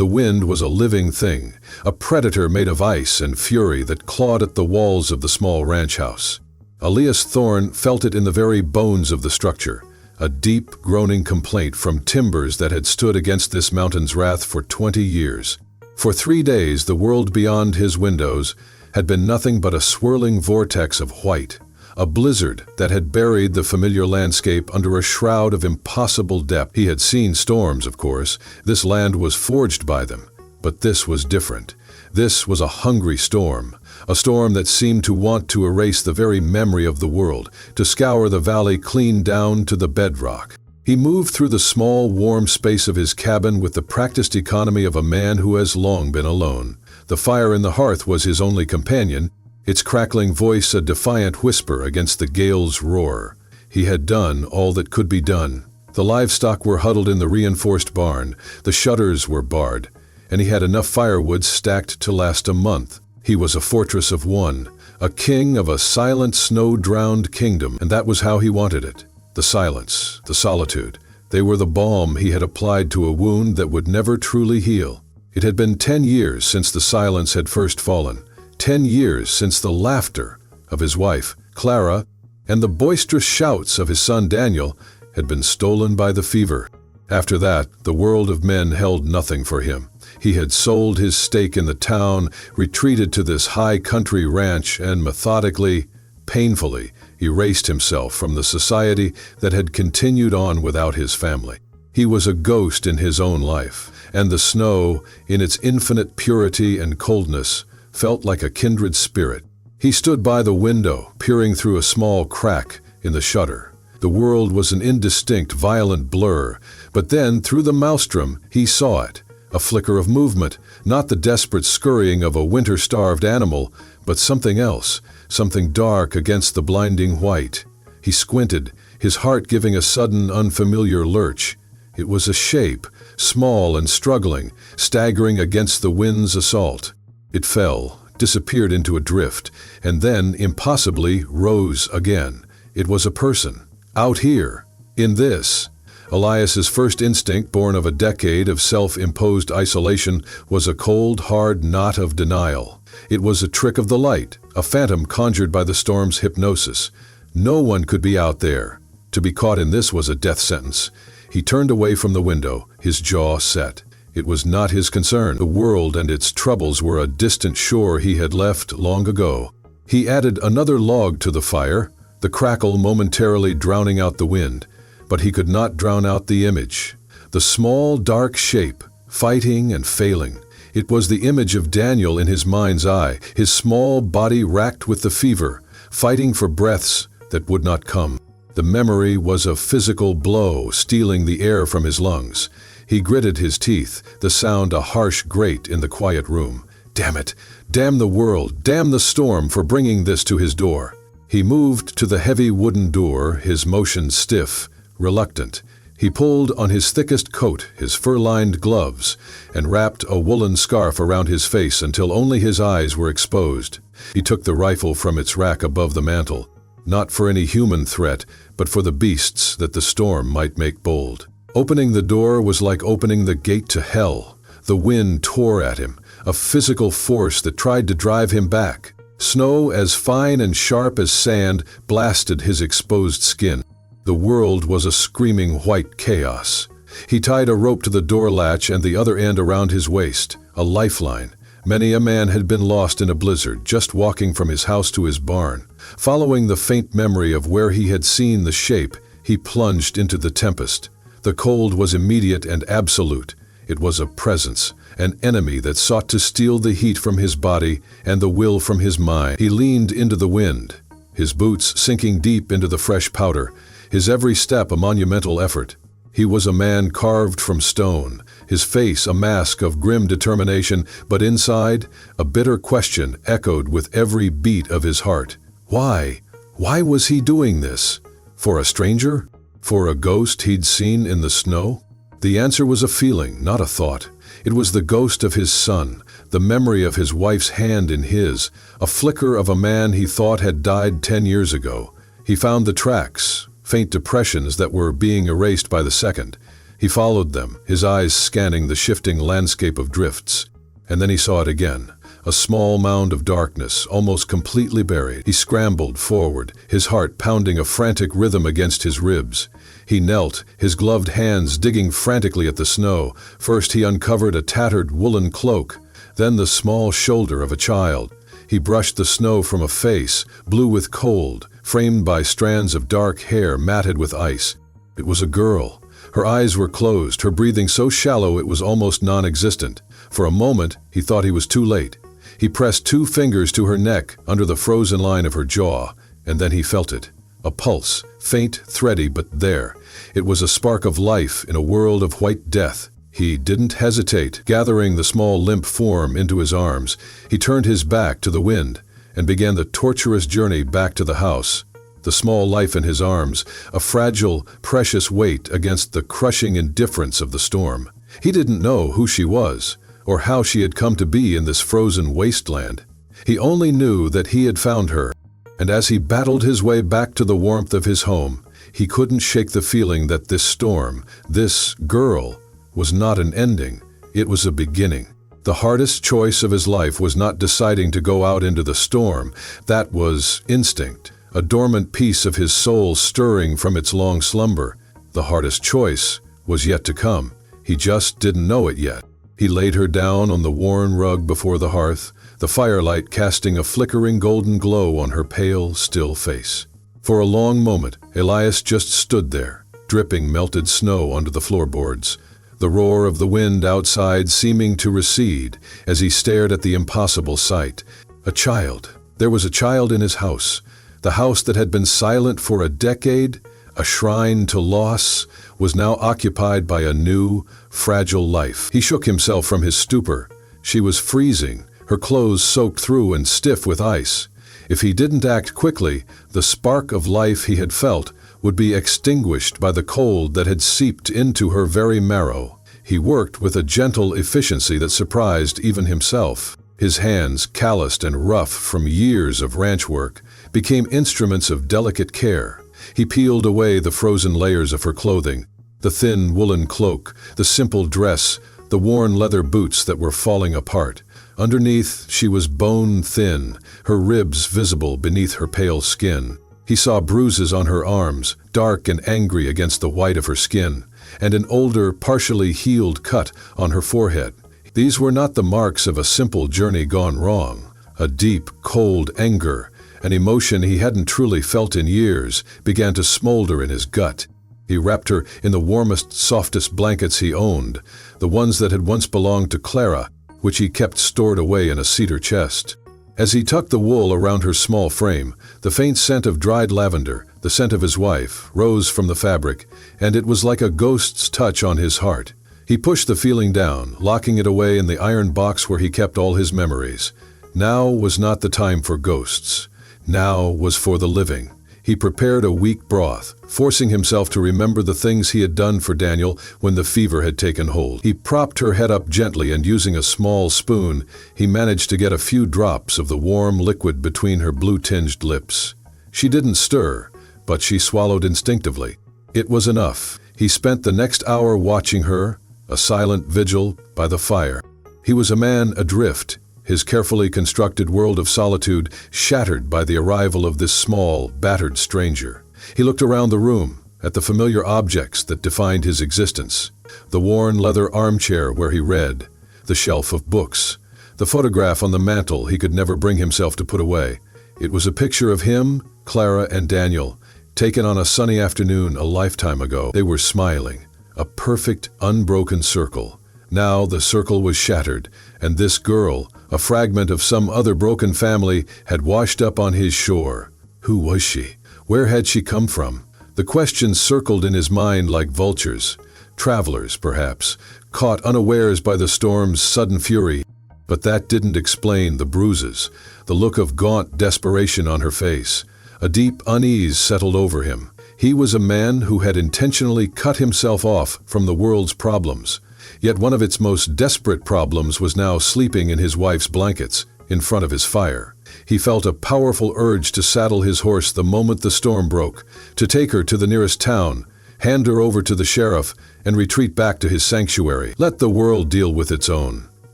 The wind was a living thing, a predator made of ice and fury that clawed at the walls of the small ranch house. Elias Thorne felt it in the very bones of the structure, a deep, groaning complaint from timbers that had stood against this mountain's wrath for 20 years. For 3 days, the world beyond his windows had been nothing but a swirling vortex of white, a blizzard that had buried the familiar landscape under a shroud of impossible depth. He had seen storms, of course. This land was forged by them. But this was different. This was a hungry storm, a storm that seemed to want to erase the very memory of the world, to scour the valley clean down to the bedrock. He moved through the small, warm space of his cabin with the practiced economy of a man who has long been alone. The fire in the hearth was his only companion, its crackling voice a defiant whisper against the gale's roar. He had done all that could be done. The livestock were huddled in the reinforced barn, the shutters were barred, and he had enough firewood stacked to last a month. He was a fortress of one, a king of a silent, snow-drowned kingdom, and that was how he wanted it. The silence, the solitude, they were the balm he had applied to a wound that would never truly heal. It had been 10 years since the silence had first fallen, 10 years since the laughter of his wife, Clara, and the boisterous shouts of his son Daniel had been stolen by the fever. After that, the world of men held nothing for him. He had sold his stake in the town, retreated to this high country ranch, and methodically, painfully, erased himself from the society that had continued on without his family. He was a ghost in his own life, and the snow, in its infinite purity and coldness, felt like a kindred spirit. He stood by the window, peering through a small crack in the shutter. The world was an indistinct, violent blur, but then, through the maelstrom, he saw it. A flicker of movement, not the desperate scurrying of a winter-starved animal, but something else, something dark against the blinding white. He squinted, his heart giving a sudden, unfamiliar lurch. It was a shape, small and struggling, staggering against the wind's assault. It fell, disappeared into a drift, and then, impossibly, rose again. It was a person. Out here. In this. Elias's first instinct, born of a decade of self-imposed isolation, was a cold, hard knot of denial. It was a trick of the light, a phantom conjured by the storm's hypnosis. No one could be out there. To be caught in this was a death sentence. He turned away from the window, his jaw set. It was not his concern. The world and its troubles were a distant shore he had left long ago. He added another log to the fire, the crackle momentarily drowning out the wind. But he could not drown out the image. The small, dark shape, fighting and failing. It was the image of Daniel in his mind's eye, his small body racked with the fever, fighting for breaths that would not come. The memory was a physical blow stealing the air from his lungs. He gritted his teeth, the sound a harsh grate in the quiet room. Damn it! Damn the world! Damn the storm for bringing this to his door! He moved to the heavy wooden door, his motion stiff, reluctant. He pulled on his thickest coat, his fur-lined gloves, and wrapped a woolen scarf around his face until only his eyes were exposed. He took the rifle from its rack above the mantel, not for any human threat, but for the beasts that the storm might make bold. Opening the door was like opening the gate to hell. The wind tore at him, a physical force that tried to drive him back. Snow as fine and sharp as sand blasted his exposed skin. The world was a screaming white chaos. He tied a rope to the door latch and the other end around his waist, a lifeline. Many a man had been lost in a blizzard, just walking from his house to his barn. Following the faint memory of where he had seen the shape, he plunged into the tempest. The cold was immediate and absolute. It was a presence, an enemy that sought to steal the heat from his body and the will from his mind. He leaned into the wind, his boots sinking deep into the fresh powder, his every step a monumental effort. He was a man carved from stone, his face a mask of grim determination, but inside, a bitter question echoed with every beat of his heart. Why? Why was he doing this? For a stranger? For a ghost he'd seen in the snow? The answer was a feeling, not a thought. It was the ghost of his son, the memory of his wife's hand in his, a flicker of a man he thought had died 10 years ago. He found the tracks, faint depressions that were being erased by the second. He followed them, his eyes scanning the shifting landscape of drifts. And then he saw it again, a small mound of darkness, almost completely buried. He scrambled forward, his heart pounding a frantic rhythm against his ribs. He knelt, his gloved hands digging frantically at the snow. First he uncovered a tattered woolen cloak, then the small shoulder of a child. He brushed the snow from a face, blue with cold, framed by strands of dark hair matted with ice. It was a girl. Her eyes were closed, her breathing so shallow it was almost non-existent. For a moment, he thought he was too late. He pressed 2 fingers to her neck under the frozen line of her jaw, and then he felt it. A pulse, faint, thready, but there. It was a spark of life in a world of white death. He didn't hesitate, gathering the small limp form into his arms. He turned his back to the wind and began the torturous journey back to the house. The small life in his arms, a fragile, precious weight against the crushing indifference of the storm. He didn't know who she was, or how she had come to be in this frozen wasteland. He only knew that he had found her, and as he battled his way back to the warmth of his home, he couldn't shake the feeling that this storm, this girl, was not an ending, it was a beginning. The hardest choice of his life was not deciding to go out into the storm. That was instinct, a dormant piece of his soul stirring from its long slumber. The hardest choice was yet to come. He just didn't know it yet. He laid her down on the worn rug before the hearth, the firelight casting a flickering golden glow on her pale, still face. For a long moment, Elias just stood there, dripping melted snow onto the floorboards, the roar of the wind outside seeming to recede as he stared at the impossible sight. A child. There was a child in his house. The house that had been silent for a decade, a shrine to loss, was now occupied by a new, fragile life. He shook himself from his stupor. She was freezing, her clothes soaked through and stiff with ice. If he didn't act quickly, the spark of life he had felt would be extinguished by the cold that had seeped into her very marrow. He worked with a gentle efficiency that surprised even himself. His hands, calloused and rough from years of ranch work, became instruments of delicate care. He peeled away the frozen layers of her clothing, the thin woolen cloak, the simple dress, the worn leather boots that were falling apart. Underneath, she was bone-thin, her ribs visible beneath her pale skin. He saw bruises on her arms, dark and angry against the white of her skin, and an older, partially healed cut on her forehead. These were not the marks of a simple journey gone wrong. A deep, cold anger, an emotion he hadn't truly felt in years, began to smolder in his gut. He wrapped her in the warmest, softest blankets he owned, the ones that had once belonged to Clara, which he kept stored away in a cedar chest. As he tucked the wool around her small frame, the faint scent of dried lavender, the scent of his wife, rose from the fabric, and it was like a ghost's touch on his heart. He pushed the feeling down, locking it away in the iron box where he kept all his memories. Now was not the time for ghosts. Now was for the living. He prepared a weak broth, forcing himself to remember the things he had done for Daniel when the fever had taken hold. He propped her head up gently, and using a small spoon, he managed to get a few drops of the warm liquid between her blue-tinged lips. She didn't stir, but she swallowed instinctively. It was enough. He spent the next hour watching her, a silent vigil by the fire. He was a man adrift, his carefully constructed world of solitude shattered by the arrival of this small, battered stranger. He looked around the room, at the familiar objects that defined his existence. The worn leather armchair where he read, the shelf of books, the photograph on the mantel he could never bring himself to put away. It was a picture of him, Clara, and Daniel, taken on a sunny afternoon a lifetime ago. They were smiling, a perfect, unbroken circle. Now the circle was shattered, and this girl, a fragment of some other broken family, had washed up on his shore. Who was she? Where had she come from? The questions circled in his mind like vultures. Travelers, perhaps, caught unawares by the storm's sudden fury. But that didn't explain the bruises, the look of gaunt desperation on her face. A deep unease settled over him. He was a man who had intentionally cut himself off from the world's problems. Yet one of its most desperate problems was now sleeping in his wife's blankets, in front of his fire. He felt a powerful urge to saddle his horse the moment the storm broke, to take her to the nearest town, hand her over to the sheriff, and retreat back to his sanctuary. Let the world deal with its own.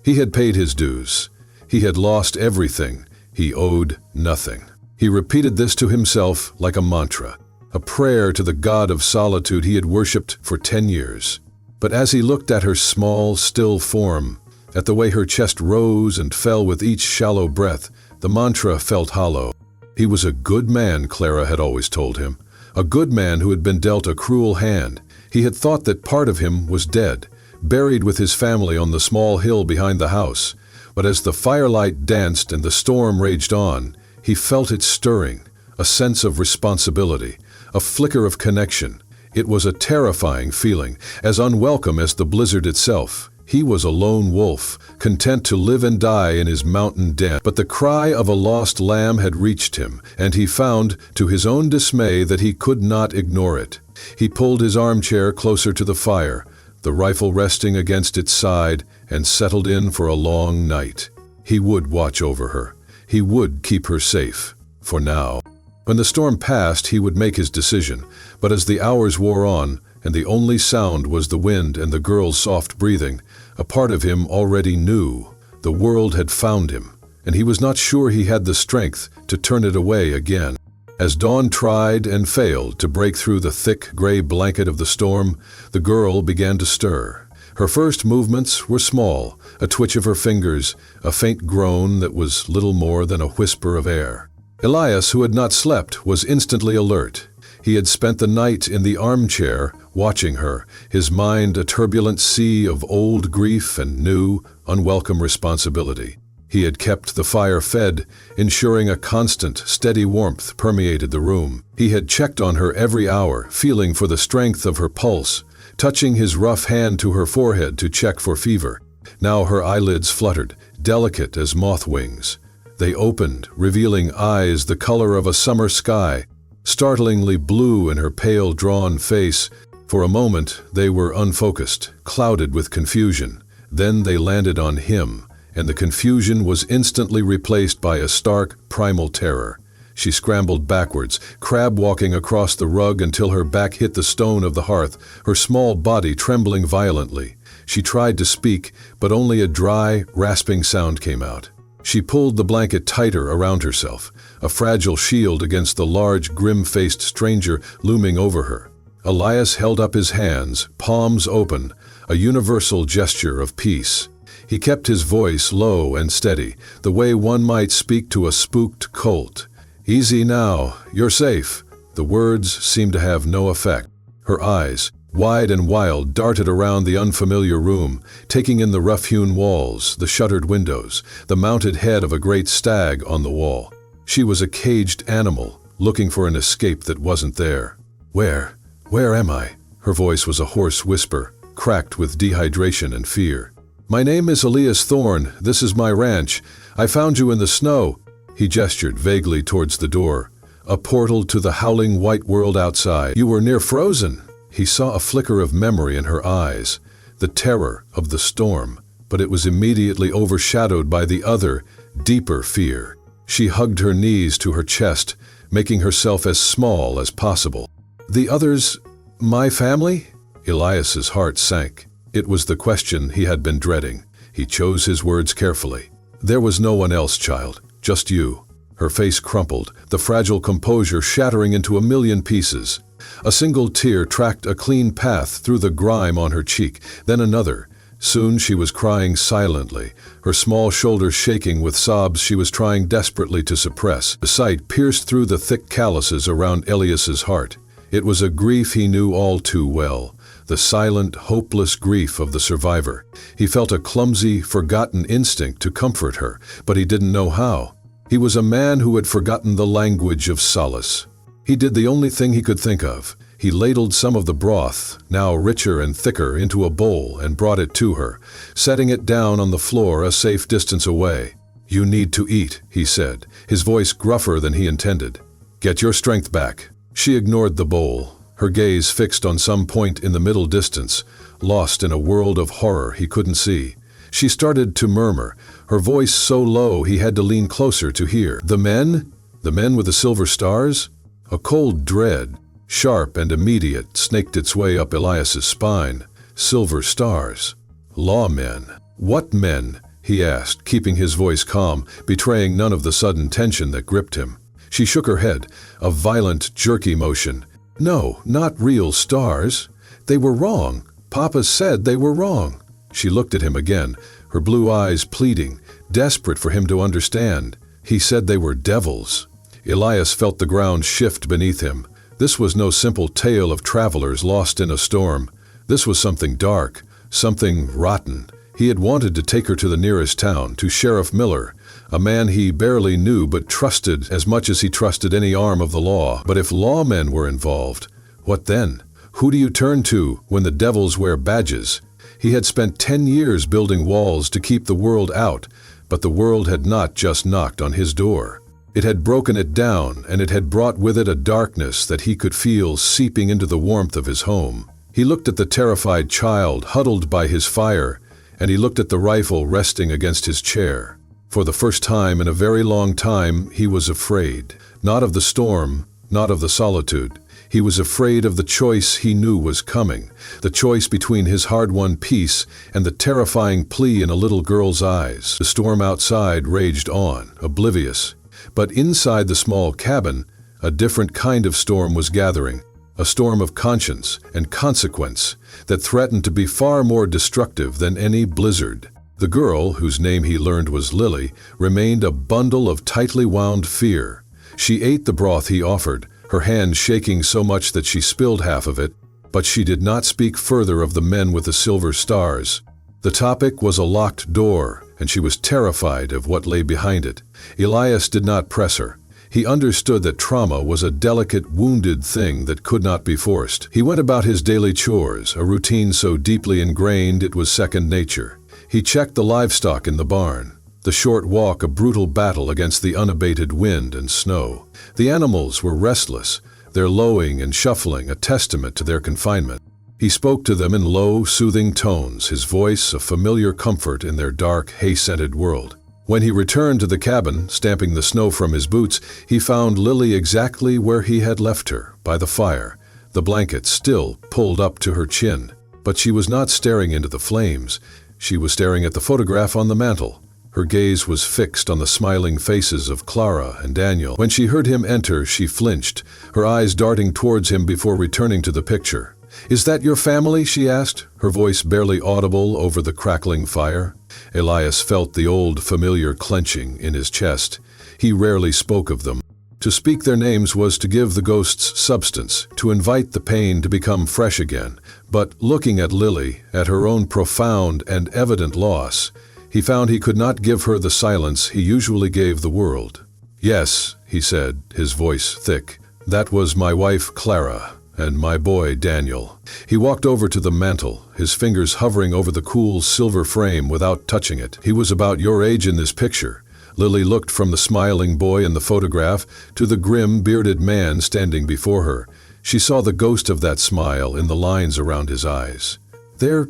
He had paid his dues. He had lost everything. He owed nothing. He repeated this to himself like a mantra, a prayer to the god of solitude he had worshipped for 10 years. But as he looked at her small, still form, at the way her chest rose and fell with each shallow breath, the mantra felt hollow. He was a good man, Clara had always told him, a good man who had been dealt a cruel hand. He had thought that part of him was dead, buried with his family on the small hill behind the house. But as the firelight danced and the storm raged on, he felt it stirring, a sense of responsibility, a flicker of connection. It was a terrifying feeling, as unwelcome as the blizzard itself. He was a lone wolf, content to live and die in his mountain den. But the cry of a lost lamb had reached him, and he found, to his own dismay, that he could not ignore it. He pulled his armchair closer to the fire, the rifle resting against its side, and settled in for a long night. He would watch over her. He would keep her safe, for now. When the storm passed, he would make his decision, but as the hours wore on, and the only sound was the wind and the girl's soft breathing, a part of him already knew the world had found him, and he was not sure he had the strength to turn it away again. As dawn tried and failed to break through the thick gray blanket of the storm, the girl began to stir. Her first movements were small, a twitch of her fingers, a faint groan that was little more than a whisper of air. Elias, who had not slept, was instantly alert. He had spent the night in the armchair, watching her, his mind a turbulent sea of old grief and new, unwelcome responsibility. He had kept the fire fed, ensuring a constant, steady warmth permeated the room. He had checked on her every hour, feeling for the strength of her pulse, touching his rough hand to her forehead to check for fever. Now her eyelids fluttered, delicate as moth wings. They opened, revealing eyes the color of a summer sky, startlingly blue in her pale, drawn face. For a moment, they were unfocused, clouded with confusion. Then they landed on him, and the confusion was instantly replaced by a stark, primal terror. She scrambled backwards, crab-walking across the rug until her back hit the stone of the hearth, her small body trembling violently. She tried to speak, but only a dry, rasping sound came out. She pulled the blanket tighter around herself, a fragile shield against the large, grim-faced stranger looming over her. Elias held up his hands, palms open, a universal gesture of peace. He kept his voice low and steady, the way one might speak to a spooked colt. "Easy now, you're safe." The words seemed to have no effect. Her eyes, wide and wild, darted around the unfamiliar room, taking in the rough-hewn walls, the shuttered windows, the mounted head of a great stag on the wall. She was a caged animal, looking for an escape that wasn't there. Where am I?" Her voice was a hoarse whisper, cracked with dehydration and fear. "My name is Elias Thorne. This is my ranch. I found you in the snow." He gestured vaguely towards the door, a portal to the howling white world outside. "You were near frozen." He saw a flicker of memory in her eyes, the terror of the storm, but it was immediately overshadowed by the other, deeper fear. She hugged her knees to her chest, making herself as small as possible. "The others, my family?" Elias's heart sank. It was the question he had been dreading. He chose his words carefully. "There was no one else, child. Just you." Her face crumpled, the fragile composure shattering into a million pieces. A single tear tracked a clean path through the grime on her cheek, then another. Soon she was crying silently, her small shoulders shaking with sobs she was trying desperately to suppress. The sight pierced through the thick calluses around Elias's heart. It was a grief he knew all too well, the silent, hopeless grief of the survivor. He felt a clumsy, forgotten instinct to comfort her, but he didn't know how. He was a man who had forgotten the language of solace. He did the only thing he could think of. He ladled some of the broth, now richer and thicker, into a bowl and brought it to her, setting it down on the floor a safe distance away. "You need to eat," he said, his voice gruffer than he intended. "Get your strength back." She ignored the bowl, her gaze fixed on some point in the middle distance, lost in a world of horror he couldn't see. She started to murmur, her voice so low he had to lean closer to hear. "The men? The men with the silver stars?" A cold dread, sharp and immediate, snaked its way up Elias's spine. silver stars. Lawmen. What men? He asked, keeping his voice calm, betraying none of the sudden tension that gripped him. She shook her head, a violent, jerky motion. No, not real stars. They were wrong. Papa said they were wrong. She looked at him again, her blue eyes pleading, desperate for him to understand. He said they were devils. Elias felt the ground shift beneath him. This was no simple tale of travelers lost in a storm. This was something dark, something rotten. He had wanted to take her to the nearest town, to Sheriff Miller, a man he barely knew but trusted as much as he trusted any arm of the law. But if lawmen were involved, what then? Who do you turn to when the devils wear badges? He had spent 10 years building walls to keep the world out, but the world had not just knocked on his door. It had broken it down, and it had brought with it a darkness that he could feel seeping into the warmth of his home. He looked at the terrified child huddled by his fire, and he looked at the rifle resting against his chair. For the first time in a very long time, he was afraid. Not of the storm, not of the solitude. He was afraid of the choice he knew was coming, the choice between his hard-won peace and the terrifying plea in a little girl's eyes. The storm outside raged on, oblivious. But inside the small cabin, a different kind of storm was gathering, a storm of conscience and consequence that threatened to be far more destructive than any blizzard. The girl, whose name he learned was Lily, remained a bundle of tightly wound fear. She ate the broth he offered, her hand shaking so much that she spilled half of it, but she did not speak further of the men with the silver stars. The topic was a locked door, and she was terrified of what lay behind it. Elias did not press her. He understood that trauma was a delicate, wounded thing that could not be forced. He went about his daily chores, a routine so deeply ingrained it was second nature. He checked the livestock in the barn. The short walk a brutal battle against the unabated wind and snow. The animals were restless, their lowing and shuffling a testament to their confinement. He spoke to them in low, soothing tones, his voice a familiar comfort in their dark, hay-scented world. When he returned to the cabin, stamping the snow from his boots, he found Lily exactly where he had left her, by the fire, the blanket still pulled up to her chin. But she was not staring into the flames. She was staring at the photograph on the mantel. Her gaze was fixed on the smiling faces of Clara and Daniel. When she heard him enter, she flinched, her eyes darting towards him before returning to the picture. "Is that your family?" she asked, her voice barely audible over the crackling fire. Elias felt the old familiar clenching in his chest. He rarely spoke of them. To speak their names was to give the ghosts substance, to invite the pain to become fresh again. But looking at Lily, at her own profound and evident loss, he found he could not give her the silence he usually gave the world. "Yes," he said, his voice thick, "that was my wife Clara, and my boy Daniel." He walked over to the mantel, his fingers hovering over the cool silver frame without touching it. "He was about your age in this picture." Lily looked from the smiling boy in the photograph to the grim, bearded man standing before her. She saw the ghost of that smile in the lines around his eyes. They're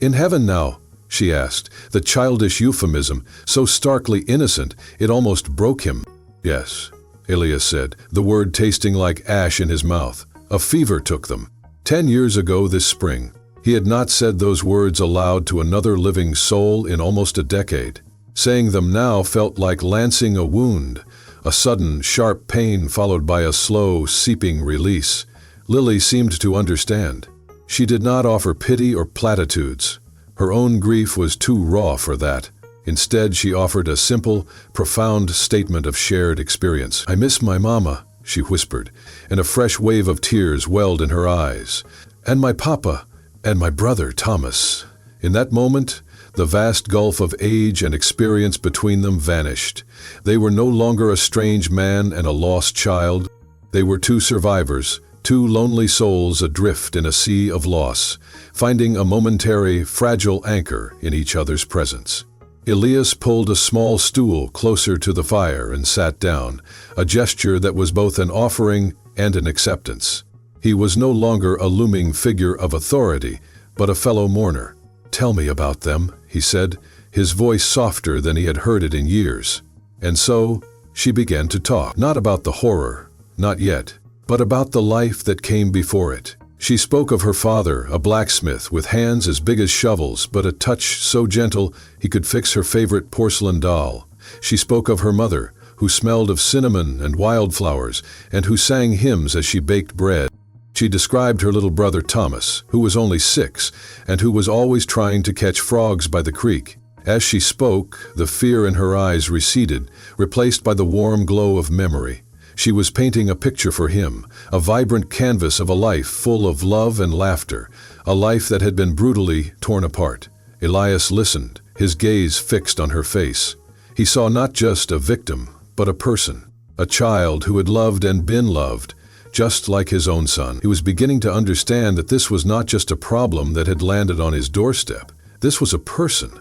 in heaven now?" she asked, the childish euphemism, so starkly innocent it almost broke him. "Yes," Elias said, the word tasting like ash in his mouth. "A fever took them. 10 years ago this spring." He had not said those words aloud to another living soul in almost a decade. Saying them now felt like lancing a wound, a sudden, sharp pain followed by a slow, seeping release. Lily seemed to understand. She did not offer pity or platitudes. Her own grief was too raw for that. Instead, she offered a simple, profound statement of shared experience. "I miss my mama," she whispered, and a fresh wave of tears welled in her eyes. "And my papa, and my brother Thomas." In that moment, the vast gulf of age and experience between them vanished. They were no longer a strange man and a lost child. They were two survivors, two lonely souls adrift in a sea of loss, finding a momentary, fragile anchor in each other's presence. Elias pulled a small stool closer to the fire and sat down, a gesture that was both an offering and an acceptance. He was no longer a looming figure of authority, but a fellow mourner. "Tell me about them," he said, his voice softer than he had heard it in years. And so, she began to talk, not about the horror, not yet, but about the life that came before it. She spoke of her father, a blacksmith with hands as big as shovels, but a touch so gentle he could fix her favorite porcelain doll. She spoke of her mother, who smelled of cinnamon and wildflowers, and who sang hymns as she baked bread. She described her little brother Thomas, who was only 6, and who was always trying to catch frogs by the creek. As she spoke, the fear in her eyes receded, replaced by the warm glow of memory. She was painting a picture for him, a vibrant canvas of a life full of love and laughter, a life that had been brutally torn apart. Elias listened, his gaze fixed on her face. He saw not just a victim, but a person, a child who had loved and been loved, just like his own son. He was beginning to understand that this was not just a problem that had landed on his doorstep. This was a person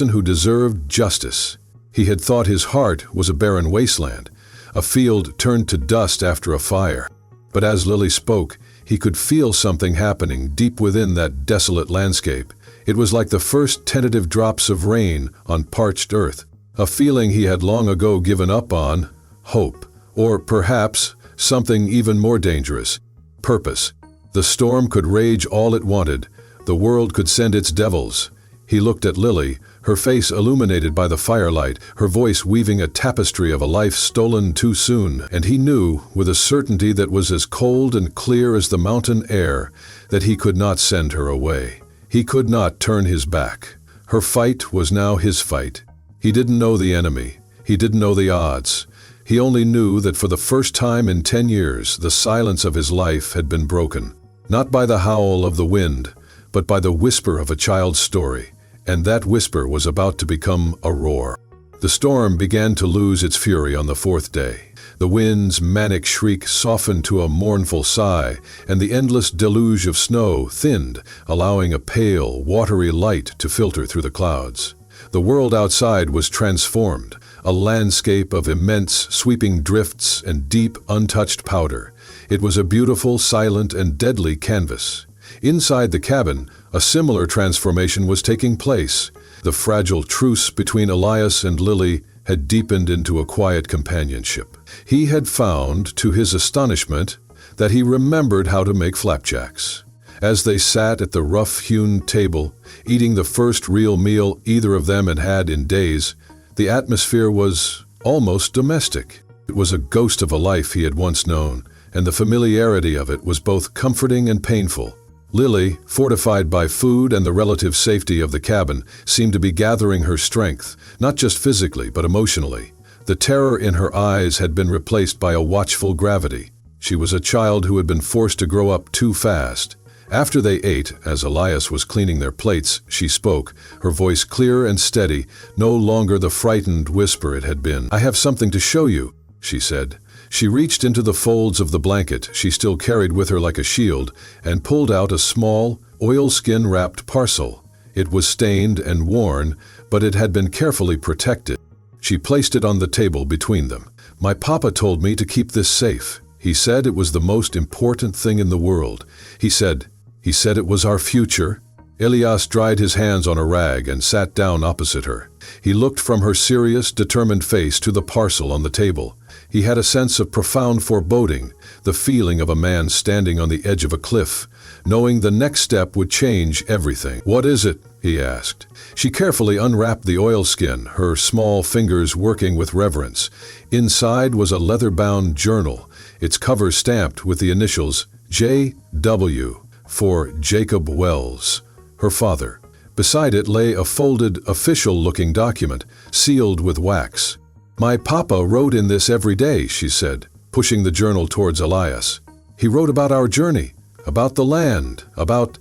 who deserved justice. He had thought his heart was a barren wasteland, a field turned to dust after a fire. But as Lily spoke, he could feel something happening deep within that desolate landscape. It was like the first tentative drops of rain on parched earth, a feeling he had long ago given up on: hope, or perhaps something even more dangerous: purpose. The storm could rage all it wanted, the world could send its devils. He looked at Lily, her face illuminated by the firelight, her voice weaving a tapestry of a life stolen too soon, and he knew, with a certainty that was as cold and clear as the mountain air, that he could not send her away. He could not turn his back. Her fight was now his fight. He didn't know the enemy. He didn't know the odds. He only knew that for the first time in 10 years, the silence of his life had been broken, not by the howl of the wind, but by the whisper of a child's story. And that whisper was about to become a roar. The storm began to lose its fury on the 4th day. The wind's manic shriek softened to a mournful sigh, and the endless deluge of snow thinned, allowing a pale, watery light to filter through the clouds. The world outside was transformed, a landscape of immense, sweeping drifts and deep, untouched powder. It was a beautiful, silent, and deadly canvas. Inside the cabin, a similar transformation was taking place. The fragile truce between Elias and Lily had deepened into a quiet companionship. He had found, to his astonishment, that he remembered how to make flapjacks. As they sat at the rough-hewn table, eating the first real meal either of them had had in days, the atmosphere was almost domestic. It was a ghost of a life he had once known, and the familiarity of it was both comforting and painful. Lily, fortified by food and the relative safety of the cabin, seemed to be gathering her strength, not just physically but emotionally. The terror in her eyes had been replaced by a watchful gravity. She was a child who had been forced to grow up too fast. After they ate, as Elias was cleaning their plates, she spoke, her voice clear and steady, no longer the frightened whisper it had been. "I have something to show you," she said. She reached into the folds of the blanket she still carried with her like a shield and pulled out a small, oilskin-wrapped parcel. It was stained and worn, but it had been carefully protected. She placed it on the table between them. "My papa told me to keep this safe. He said it was the most important thing in the world. He said it was our future." Elias dried his hands on a rag and sat down opposite her. He looked from her serious, determined face to the parcel on the table. He had a sense of profound foreboding, the feeling of a man standing on the edge of a cliff, knowing the next step would change everything. "What is it?" he asked. She carefully unwrapped the oilskin, her small fingers working with reverence. Inside was a leather-bound journal, its cover stamped with the initials J.W. for Jacob Wells, her father. Beside it lay a folded, official-looking document, sealed with wax. "My papa wrote in this every day," she said, pushing the journal towards Elias. "He wrote about our journey, about the land, about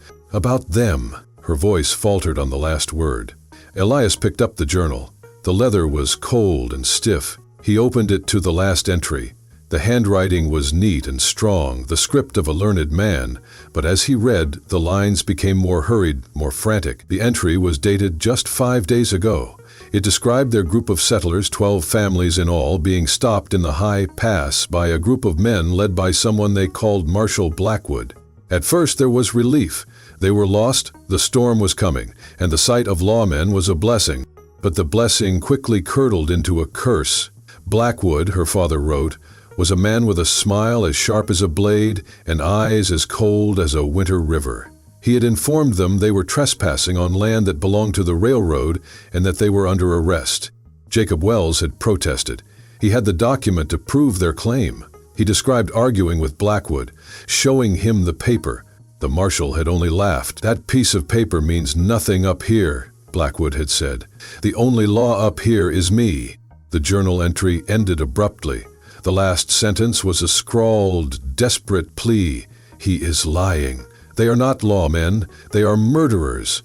them." Her voice faltered on the last word. Elias picked up the journal. The leather was cold and stiff. He opened it to the last entry. The handwriting was neat and strong, the script of a learned man, but as he read, the lines became more hurried, more frantic. The entry was dated just 5 days ago. It described their group of settlers, 12 families in all, being stopped in the high pass by a group of men led by someone they called Marshal Blackwood. At first there was relief. They were lost, the storm was coming, and the sight of lawmen was a blessing. But the blessing quickly curdled into a curse. Blackwood, her father wrote, was a man with a smile as sharp as a blade and eyes as cold as a winter river. He had informed them they were trespassing on land that belonged to the railroad and that they were under arrest. Jacob Wells had protested. He had the document to prove their claim. He described arguing with Blackwood, showing him the paper. The marshal had only laughed. "That piece of paper means nothing up here," Blackwood had said. "The only law up here is me." The journal entry ended abruptly. The last sentence was a scrawled, desperate plea. "He is lying. They are not lawmen. They are murderers.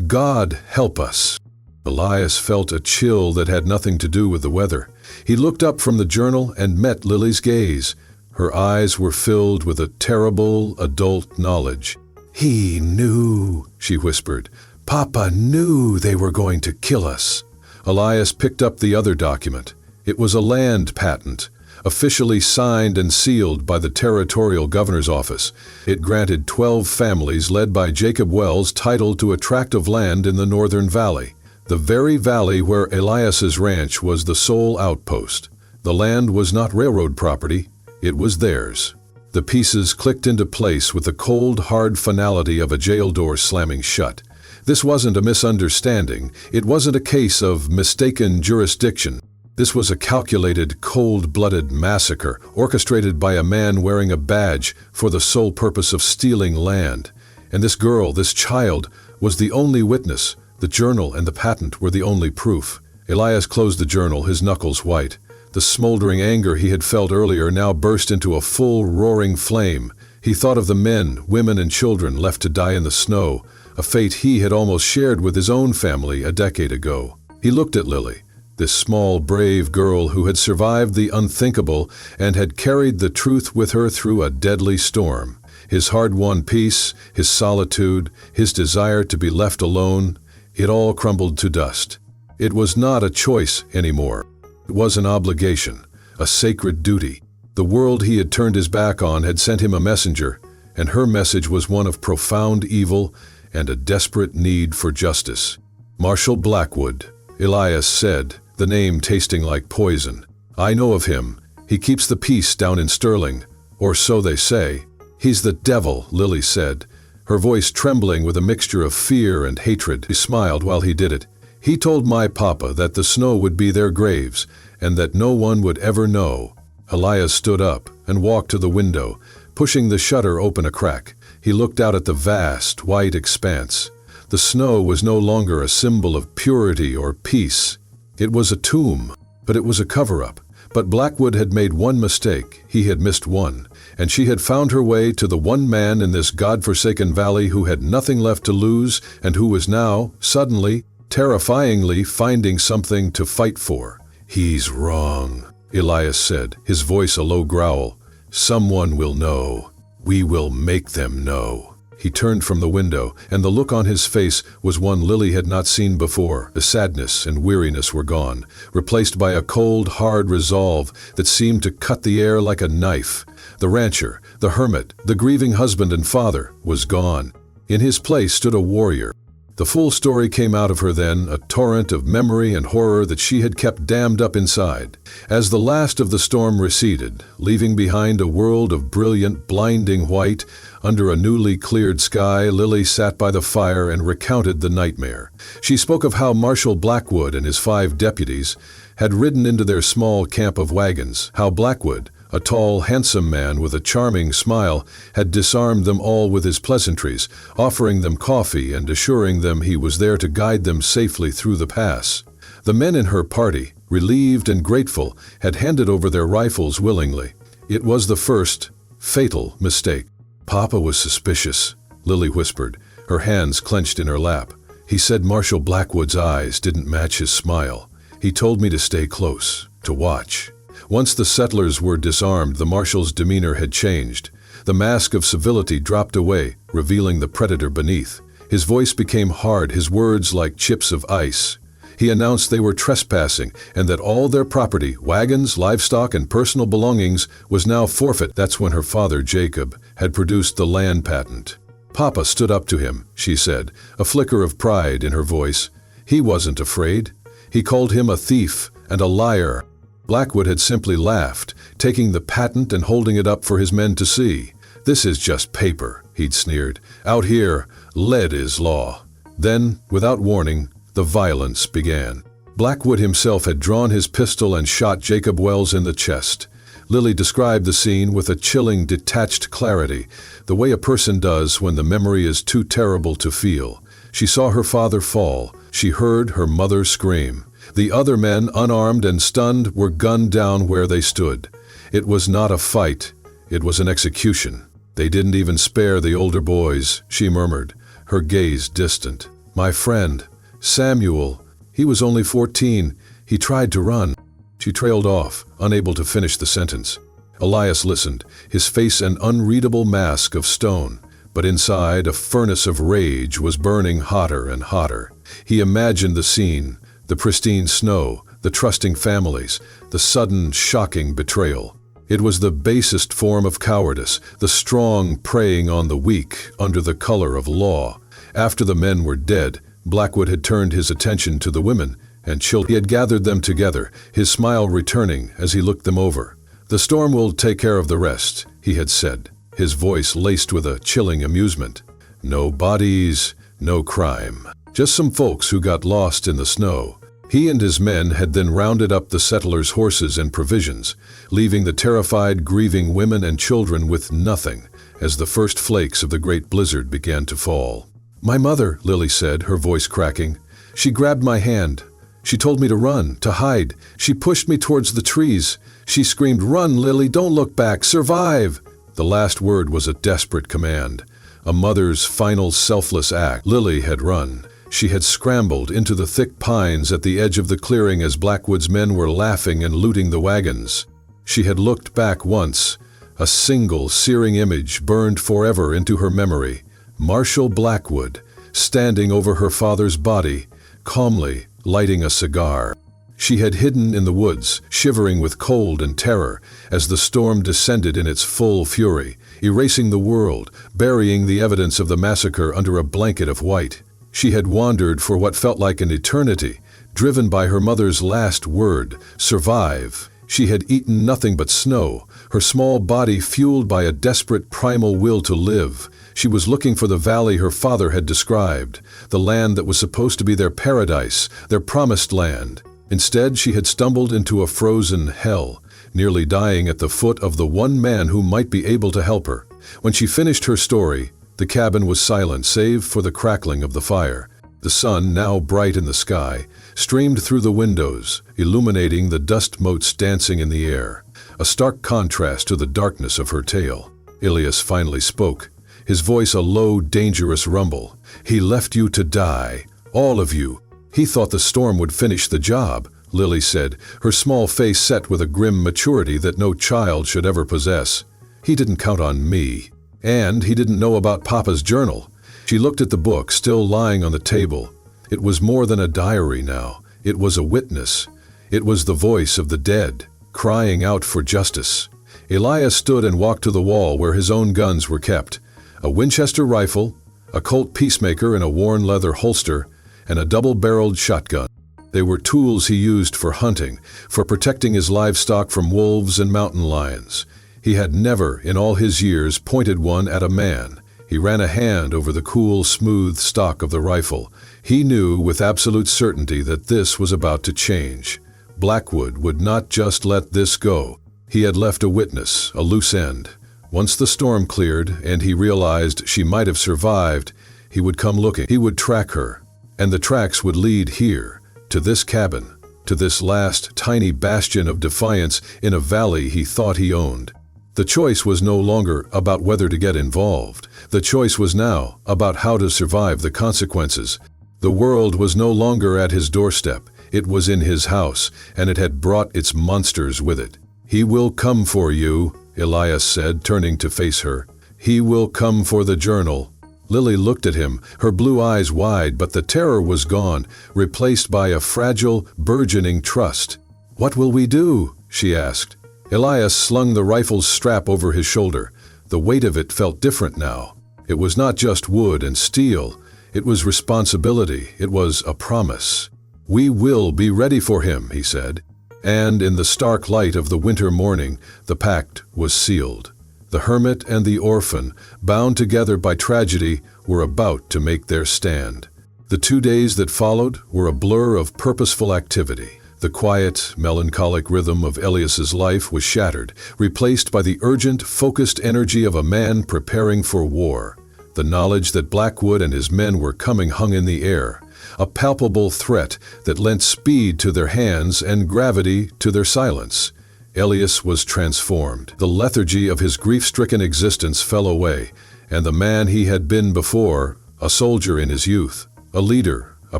God help us." Elias felt a chill that had nothing to do with the weather. He looked up from the journal and met Lily's gaze. Her eyes were filled with a terrible adult knowledge. "He knew," she whispered. "Papa knew they were going to kill us." Elias picked up the other document. It was a land patent, officially signed and sealed by the territorial governor's office. It granted 12 families led by Jacob Wells title to a tract of land in the northern valley, the very valley where Elias's ranch was the sole outpost. The land was not railroad property, it was theirs. The pieces clicked into place with the cold, hard finality of a jail door slamming shut. This wasn't a misunderstanding. It wasn't a case of mistaken jurisdiction. This was a calculated, cold-blooded massacre orchestrated by a man wearing a badge for the sole purpose of stealing land. And this girl, this child, was the only witness. The journal and the patent were the only proof. Elias closed the journal, his knuckles white. The smoldering anger he had felt earlier now burst into a full, roaring flame. He thought of the men, women, and children left to die in the snow, a fate he had almost shared with his own family a decade ago. He looked at Lily, this small, brave girl who had survived the unthinkable and had carried the truth with her through a deadly storm. His hard-won peace, his solitude, his desire to be left alone, it all crumbled to dust. It was not a choice anymore. It was an obligation, a sacred duty. The world he had turned his back on had sent him a messenger, and her message was one of profound evil and a desperate need for justice. "Marshal Blackwood," Elias said, the name tasting like poison. "I know of him. He keeps the peace down in Sterling, or so they say." "He's the devil," Lily said, her voice trembling with a mixture of fear and hatred. He smiled while he did it. "He told my papa that the snow would be their graves, and that no one would ever know." Elias stood up and walked to the window, pushing the shutter open a crack. He looked out at the vast, white expanse. The snow was no longer a symbol of purity or peace. It was a tomb, but it was a cover-up. But Blackwood had made one mistake. He had missed one, and she had found her way to the one man in this God-forsaken valley who had nothing left to lose and who was now, suddenly, terrifyingly finding something to fight for. "He's wrong," Elias said, his voice a low growl. "Someone will know. We will make them know." He turned from the window, and the look on his face was one Lily had not seen before. The sadness and weariness were gone, replaced by a cold, hard resolve that seemed to cut the air like a knife. The rancher, the hermit, the grieving husband and father, was gone. In his place stood a warrior. The full story came out of her then, a torrent of memory and horror that she had kept dammed up inside. As the last of the storm receded, leaving behind a world of brilliant, blinding white, under a newly cleared sky, Lily sat by the fire and recounted the nightmare. She spoke of how Marshal Blackwood and his 5 deputies had ridden into their small camp of wagons, how Blackwood, a tall, handsome man with a charming smile, had disarmed them all with his pleasantries, offering them coffee and assuring them he was there to guide them safely through the pass. The men in her party, relieved and grateful, had handed over their rifles willingly. It was the first, fatal mistake. "Papa was suspicious," Lily whispered, her hands clenched in her lap. "He said Marshal Blackwood's eyes didn't match his smile. He told me to stay close, to watch." Once the settlers were disarmed, the marshal's demeanor had changed. The mask of civility dropped away, revealing the predator beneath. His voice became hard, his words like chips of ice. He announced they were trespassing and that all their property, wagons, livestock, and personal belongings, was now forfeit. That's when her father, Jacob, had produced the land patent. "Papa stood up to him," she said, a flicker of pride in her voice. "He wasn't afraid. He called him a thief and a liar." Blackwood had simply laughed, taking the patent and holding it up for his men to see. "This is just paper," he'd sneered. "Out here, lead is law." Then, without warning, the violence began. Blackwood himself had drawn his pistol and shot Jacob Wells in the chest. Lily described the scene with a chilling, detached clarity, the way a person does when the memory is too terrible to feel. She saw her father fall. She heard her mother scream. The other men, unarmed and stunned, were gunned down where they stood. It was not a fight. It was an execution. "They didn't even spare the older boys," she murmured, her gaze distant. "My friend, Samuel, he was only 14. He tried to run." She trailed off, unable to finish the sentence. Elias listened, his face an unreadable mask of stone, but inside a furnace of rage was burning hotter and hotter. He imagined the scene, the pristine snow, the trusting families, the sudden, shocking betrayal. It was the basest form of cowardice, the strong preying on the weak under the color of law. After the men were dead, Blackwood had turned his attention to the women and children. He had gathered them together, his smile returning as he looked them over. "The storm will take care of the rest," he had said, his voice laced with a chilling amusement. "No bodies, no crime. Just some folks who got lost in the snow." He and his men had then rounded up the settlers' horses and provisions, leaving the terrified, grieving women and children with nothing as the first flakes of the great blizzard began to fall. "My mother," Lily said, her voice cracking. "She grabbed my hand. She told me to run, to hide. She pushed me towards the trees. She screamed, 'Run, Lily, don't look back, survive!' The last word was a desperate command, a mother's final selfless act. Lily had run. She had scrambled into the thick pines at the edge of the clearing as Blackwood's men were laughing and looting the wagons. She had looked back once. A single searing image burned forever into her memory. Marshal Blackwood, standing over her father's body, calmly lighting a cigar. She had hidden in the woods, shivering with cold and terror, as the storm descended in its full fury, erasing the world, burying the evidence of the massacre under a blanket of white. She had wandered for what felt like an eternity, driven by her mother's last word, survive. She had eaten nothing but snow, her small body fueled by a desperate primal will to live. She was looking for the valley her father had described, the land that was supposed to be their paradise, their promised land. Instead, she had stumbled into a frozen hell, nearly dying at the foot of the one man who might be able to help her. When she finished her story, the cabin was silent save for the crackling of the fire. The sun, now bright in the sky, streamed through the windows, illuminating the dust motes dancing in the air, a stark contrast to the darkness of her tale. Elias finally spoke, his voice a low, dangerous rumble. "He left you to die, all of you. He thought the storm would finish the job," Lily said, her small face set with a grim maturity that no child should ever possess. "He didn't count on me. And he didn't know about Papa's journal." She looked at the book still lying on the table. It was more than a diary now. It was a witness. It was the voice of the dead, crying out for justice. Elias stood and walked to the wall where his own guns were kept. A Winchester rifle, a Colt Peacemaker in a worn leather holster, and a double-barreled shotgun. They were tools he used for hunting, for protecting his livestock from wolves and mountain lions. He had never, in all his years, pointed one at a man. He ran a hand over the cool, smooth stock of the rifle. He knew with absolute certainty that this was about to change. Blackwood would not just let this go. He had left a witness, a loose end. Once the storm cleared and he realized she might have survived, he would come looking. He would track her, and the tracks would lead here, to this cabin, to this last tiny bastion of defiance in a valley he thought he owned. The choice was no longer about whether to get involved. The choice was now about how to survive the consequences. The world was no longer at his doorstep. It was in his house, and it had brought its monsters with it. "He will come for you," Elias said, turning to face her. "He will come for the journal." Lily looked at him, her blue eyes wide, but the terror was gone, replaced by a fragile, burgeoning trust. "What will we do?" she asked. Elias slung the rifle's strap over his shoulder. The weight of it felt different now. It was not just wood and steel. It was responsibility. It was a promise. "We will be ready for him," he said. And in the stark light of the winter morning, the pact was sealed. The hermit and the orphan, bound together by tragedy, were about to make their stand. The 2 days that followed were a blur of purposeful activity. The quiet, melancholic rhythm of Elias's life was shattered, replaced by the urgent, focused energy of a man preparing for war. The knowledge that Blackwood and his men were coming hung in the air, a palpable threat that lent speed to their hands and gravity to their silence. Elias was transformed. The lethargy of his grief-stricken existence fell away, and the man he had been before, a soldier in his youth, a leader, a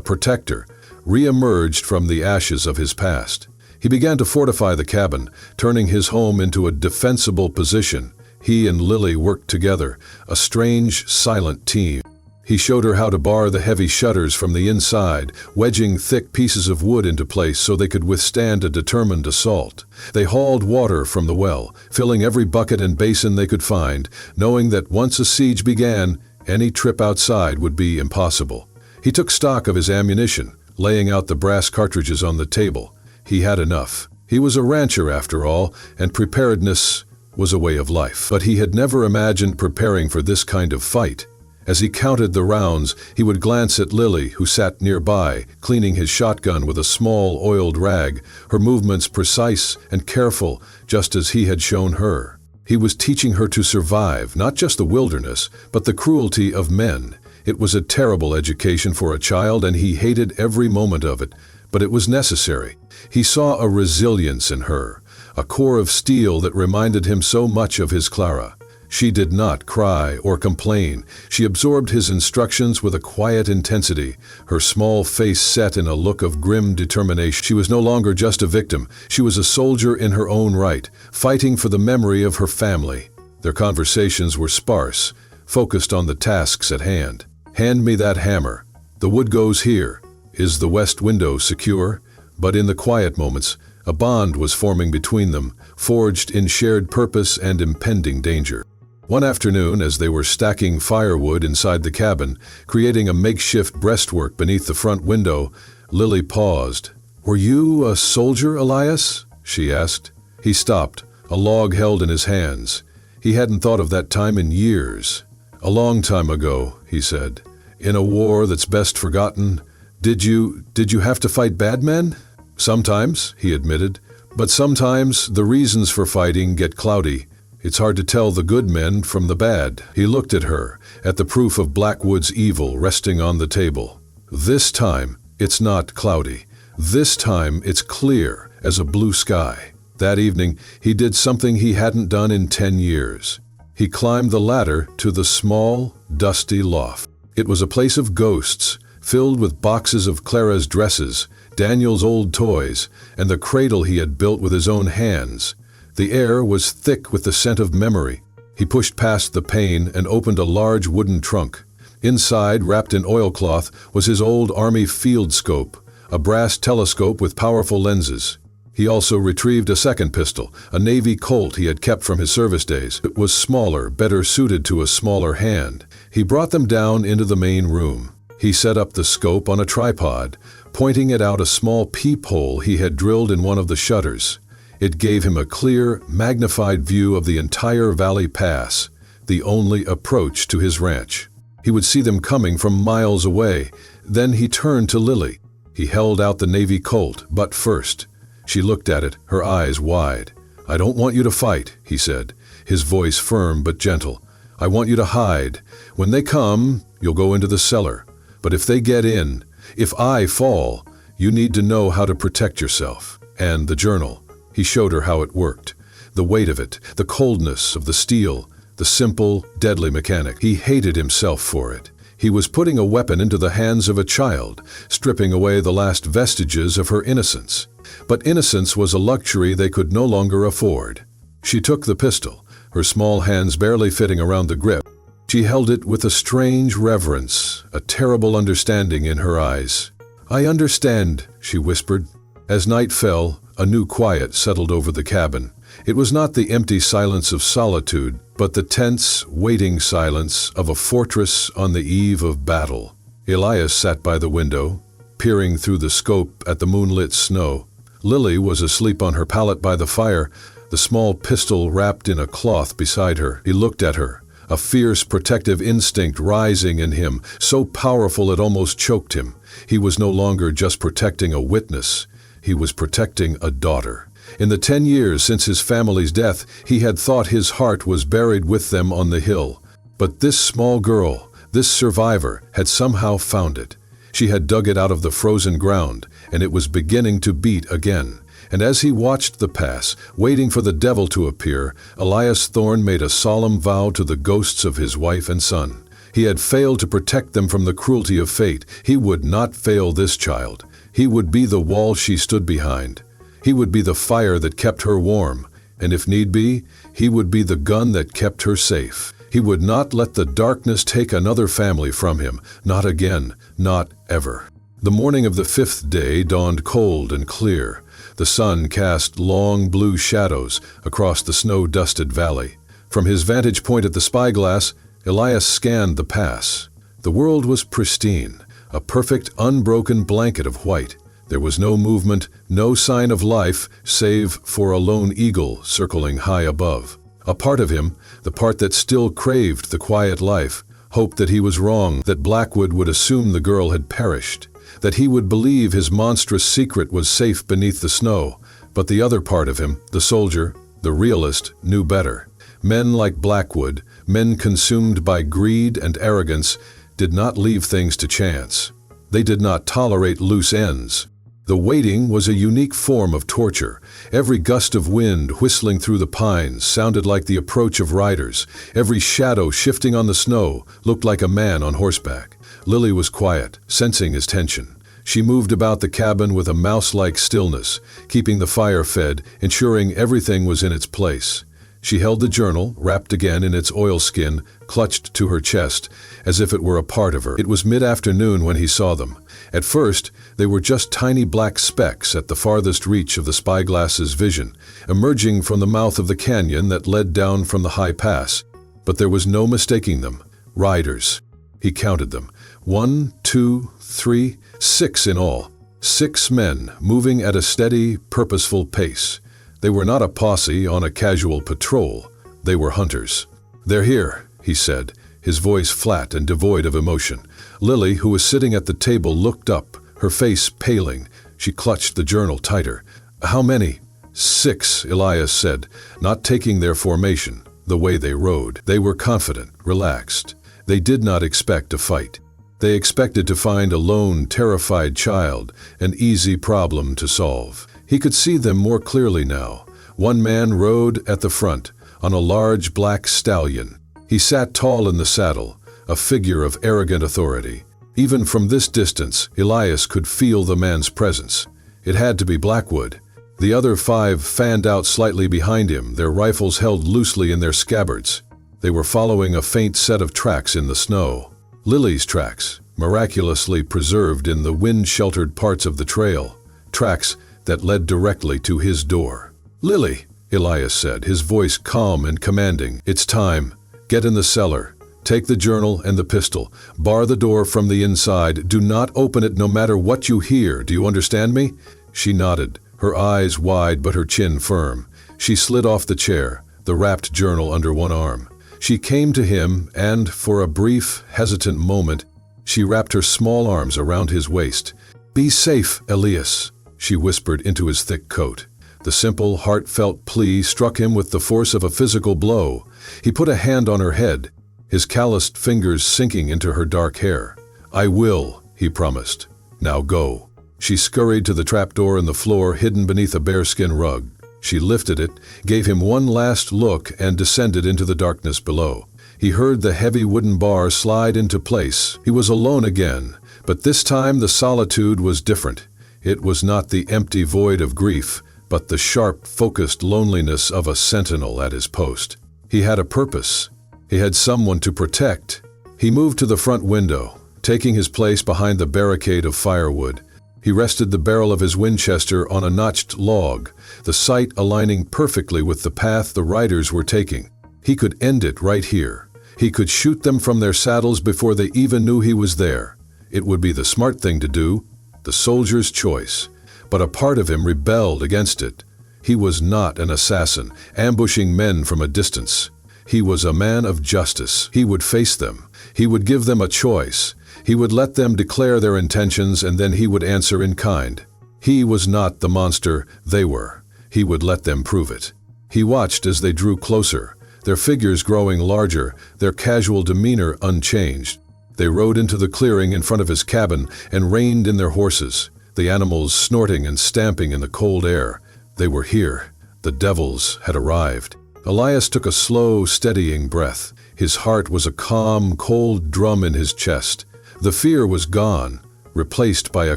protector, re-emerged from the ashes of his past. He began to fortify the cabin, turning his home into a defensible position. He and Lily worked together, a strange, silent team. He showed her how to bar the heavy shutters from the inside, wedging thick pieces of wood into place so they could withstand a determined assault. They hauled water from the well, filling every bucket and basin they could find, knowing that once a siege began, any trip outside would be impossible. He took stock of his ammunition, laying out the brass cartridges on the table. He had enough. He was a rancher after all, and preparedness was a way of life. But he had never imagined preparing for this kind of fight. As he counted the rounds, he would glance at Lily, who sat nearby, cleaning his shotgun with a small, oiled rag, her movements precise and careful, just as he had shown her. He was teaching her to survive, not just the wilderness, but the cruelty of men. It was a terrible education for a child, and he hated every moment of it, but it was necessary. He saw a resilience in her, a core of steel that reminded him so much of his Clara. She did not cry or complain. She absorbed his instructions with a quiet intensity, her small face set in a look of grim determination. She was no longer just a victim. She was a soldier in her own right, fighting for the memory of her family. Their conversations were sparse, focused on the tasks at hand. "Hand me that hammer. The wood goes here. Is the west window secure?" But in the quiet moments, a bond was forming between them, forged in shared purpose and impending danger. One afternoon, as they were stacking firewood inside the cabin, creating a makeshift breastwork beneath the front window, Lily paused. "Were you a soldier, Elias?" she asked. He stopped, a log held in his hands. He hadn't thought of that time in years. "A long time ago," he said. "In a war that's best forgotten. Did you have to fight bad men?" "Sometimes," he admitted. "But sometimes the reasons for fighting get cloudy. It's hard to tell the good men from the bad." He looked at her, at the proof of Blackwood's evil resting on the table. "This time, it's not cloudy. This time, it's clear as a blue sky." That evening, he did something he hadn't done in 10 years. He climbed the ladder to the small, dusty loft. It was a place of ghosts, filled with boxes of Clara's dresses, Daniel's old toys, and the cradle he had built with his own hands. The air was thick with the scent of memory. He pushed past the pane and opened a large wooden trunk. Inside, wrapped in oilcloth, was his old army field scope, a brass telescope with powerful lenses. He also retrieved a second pistol, a Navy Colt he had kept from his service days. It was smaller, better suited to a smaller hand. He brought them down into the main room. He set up the scope on a tripod, pointing it out a small peephole he had drilled in one of the shutters. It gave him a clear, magnified view of the entire Valley Pass, the only approach to his ranch. He would see them coming from miles away. Then he turned to Lily. He held out the Navy Colt, but first. She looked at it, her eyes wide. "I don't want you to fight," he said, his voice firm but gentle. "I want you to hide. When they come, you'll go into the cellar. But if they get in, if I fall, you need to know how to protect yourself." And the journal. He showed her how it worked. The weight of it, the coldness of the steel, the simple, deadly mechanic. He hated himself for it. He was putting a weapon into the hands of a child, stripping away the last vestiges of her innocence. But innocence was a luxury they could no longer afford. She took the pistol, her small hands barely fitting around the grip. She held it with a strange reverence, a terrible understanding in her eyes. "I understand," she whispered. As night fell, a new quiet settled over the cabin. It was not the empty silence of solitude, but the tense, waiting silence of a fortress on the eve of battle. Elias sat by the window, peering through the scope at the moonlit snow. Lily was asleep on her pallet by the fire, the small pistol wrapped in a cloth beside her. He looked at her, a fierce protective instinct rising in him, so powerful it almost choked him. He was no longer just protecting a witness, he was protecting a daughter. In the 10 years since his family's death, he had thought his heart was buried with them on the hill. But this small girl, this survivor, had somehow found it. She had dug it out of the frozen ground, and it was beginning to beat again. And as he watched the pass, waiting for the devil to appear, Elias Thorne made a solemn vow to the ghosts of his wife and son. He had failed to protect them from the cruelty of fate. He would not fail this child. He would be the wall she stood behind. He would be the fire that kept her warm, and if need be, he would be the gun that kept her safe. He would not let the darkness take another family from him, not again, not ever. The morning of the 5th day dawned cold and clear. The sun cast long blue shadows across the snow-dusted valley. From his vantage point at the spyglass, Elias scanned the pass. The world was pristine, a perfect, unbroken blanket of white. There was no movement, no sign of life, save for a lone eagle circling high above. A part of him, the part that still craved the quiet life, hoped that he was wrong, that Blackwood would assume the girl had perished, that he would believe his monstrous secret was safe beneath the snow. But the other part of him, the soldier, the realist, knew better. Men like Blackwood, men consumed by greed and arrogance, did not leave things to chance. They did not tolerate loose ends. The waiting was a unique form of torture. Every gust of wind whistling through the pines sounded like the approach of riders. Every shadow shifting on the snow looked like a man on horseback. Lily was quiet, sensing his tension. She moved about the cabin with a mouse-like stillness, keeping the fire fed, ensuring everything was in its place. She held the journal, wrapped again in its oilskin, clutched to her chest, as if it were a part of her. It was mid-afternoon when he saw them. At first, they were just tiny black specks at the farthest reach of the spyglass's vision, emerging from the mouth of the canyon that led down from the high pass. But there was no mistaking them. Riders. He counted them. 1, 2, 3, 6 in all. 6 men, moving at a steady, purposeful pace. They were not a posse on a casual patrol. They were hunters. "They're here," he said, his voice flat and devoid of emotion. Lily, who was sitting at the table, looked up, her face paling. She clutched the journal tighter. "How many?" 6, Elias said, not taking their formation, the way they rode. They were confident, relaxed. They did not expect a fight. They expected to find a lone, terrified child, an easy problem to solve. He could see them more clearly now. One man rode at the front, on a large black stallion. He sat tall in the saddle, a figure of arrogant authority. Even from this distance, Elias could feel the man's presence. It had to be Blackwood. The other 5 fanned out slightly behind him, their rifles held loosely in their scabbards. They were following a faint set of tracks in the snow. Lily's tracks, miraculously preserved in the wind-sheltered parts of the trail. Tracks that led directly to his door. "Lily," Elias said, his voice calm and commanding. "It's time. Get in the cellar. Take the journal and the pistol. Bar the door from the inside. Do not open it no matter what you hear. Do you understand me?" She nodded, her eyes wide but her chin firm. She slid off the chair, the wrapped journal under one arm. She came to him and, for a brief, hesitant moment, she wrapped her small arms around his waist. "Be safe, Elias," she whispered into his thick coat. The simple, heartfelt plea struck him with the force of a physical blow. He put a hand on her head, his calloused fingers sinking into her dark hair. "I will," he promised. "Now go." She scurried to the trapdoor in the floor hidden beneath a bearskin rug. She lifted it, gave him one last look, and descended into the darkness below. He heard the heavy wooden bar slide into place. He was alone again, but this time the solitude was different. It was not the empty void of grief, but the sharp, focused loneliness of a sentinel at his post. He had a purpose. He had someone to protect. He moved to the front window, taking his place behind the barricade of firewood. He rested the barrel of his Winchester on a notched log, the sight aligning perfectly with the path the riders were taking. He could end it right here. He could shoot them from their saddles before they even knew he was there. It would be the smart thing to do, the soldier's choice. but a part of him rebelled against it. He was not an assassin, ambushing men from a distance. He was a man of justice. He would face them. He would give them a choice. He would let them declare their intentions, and then he would answer in kind. He was not the monster they were. He would let them prove it. He watched as they drew closer, their figures growing larger, their casual demeanor unchanged. They rode into the clearing in front of his cabin and reined in their horses, the animals snorting and stamping in the cold air. They were here. The devils had arrived. Elias took a slow, steadying breath. His heart was a calm, cold drum in his chest. The fear was gone, replaced by a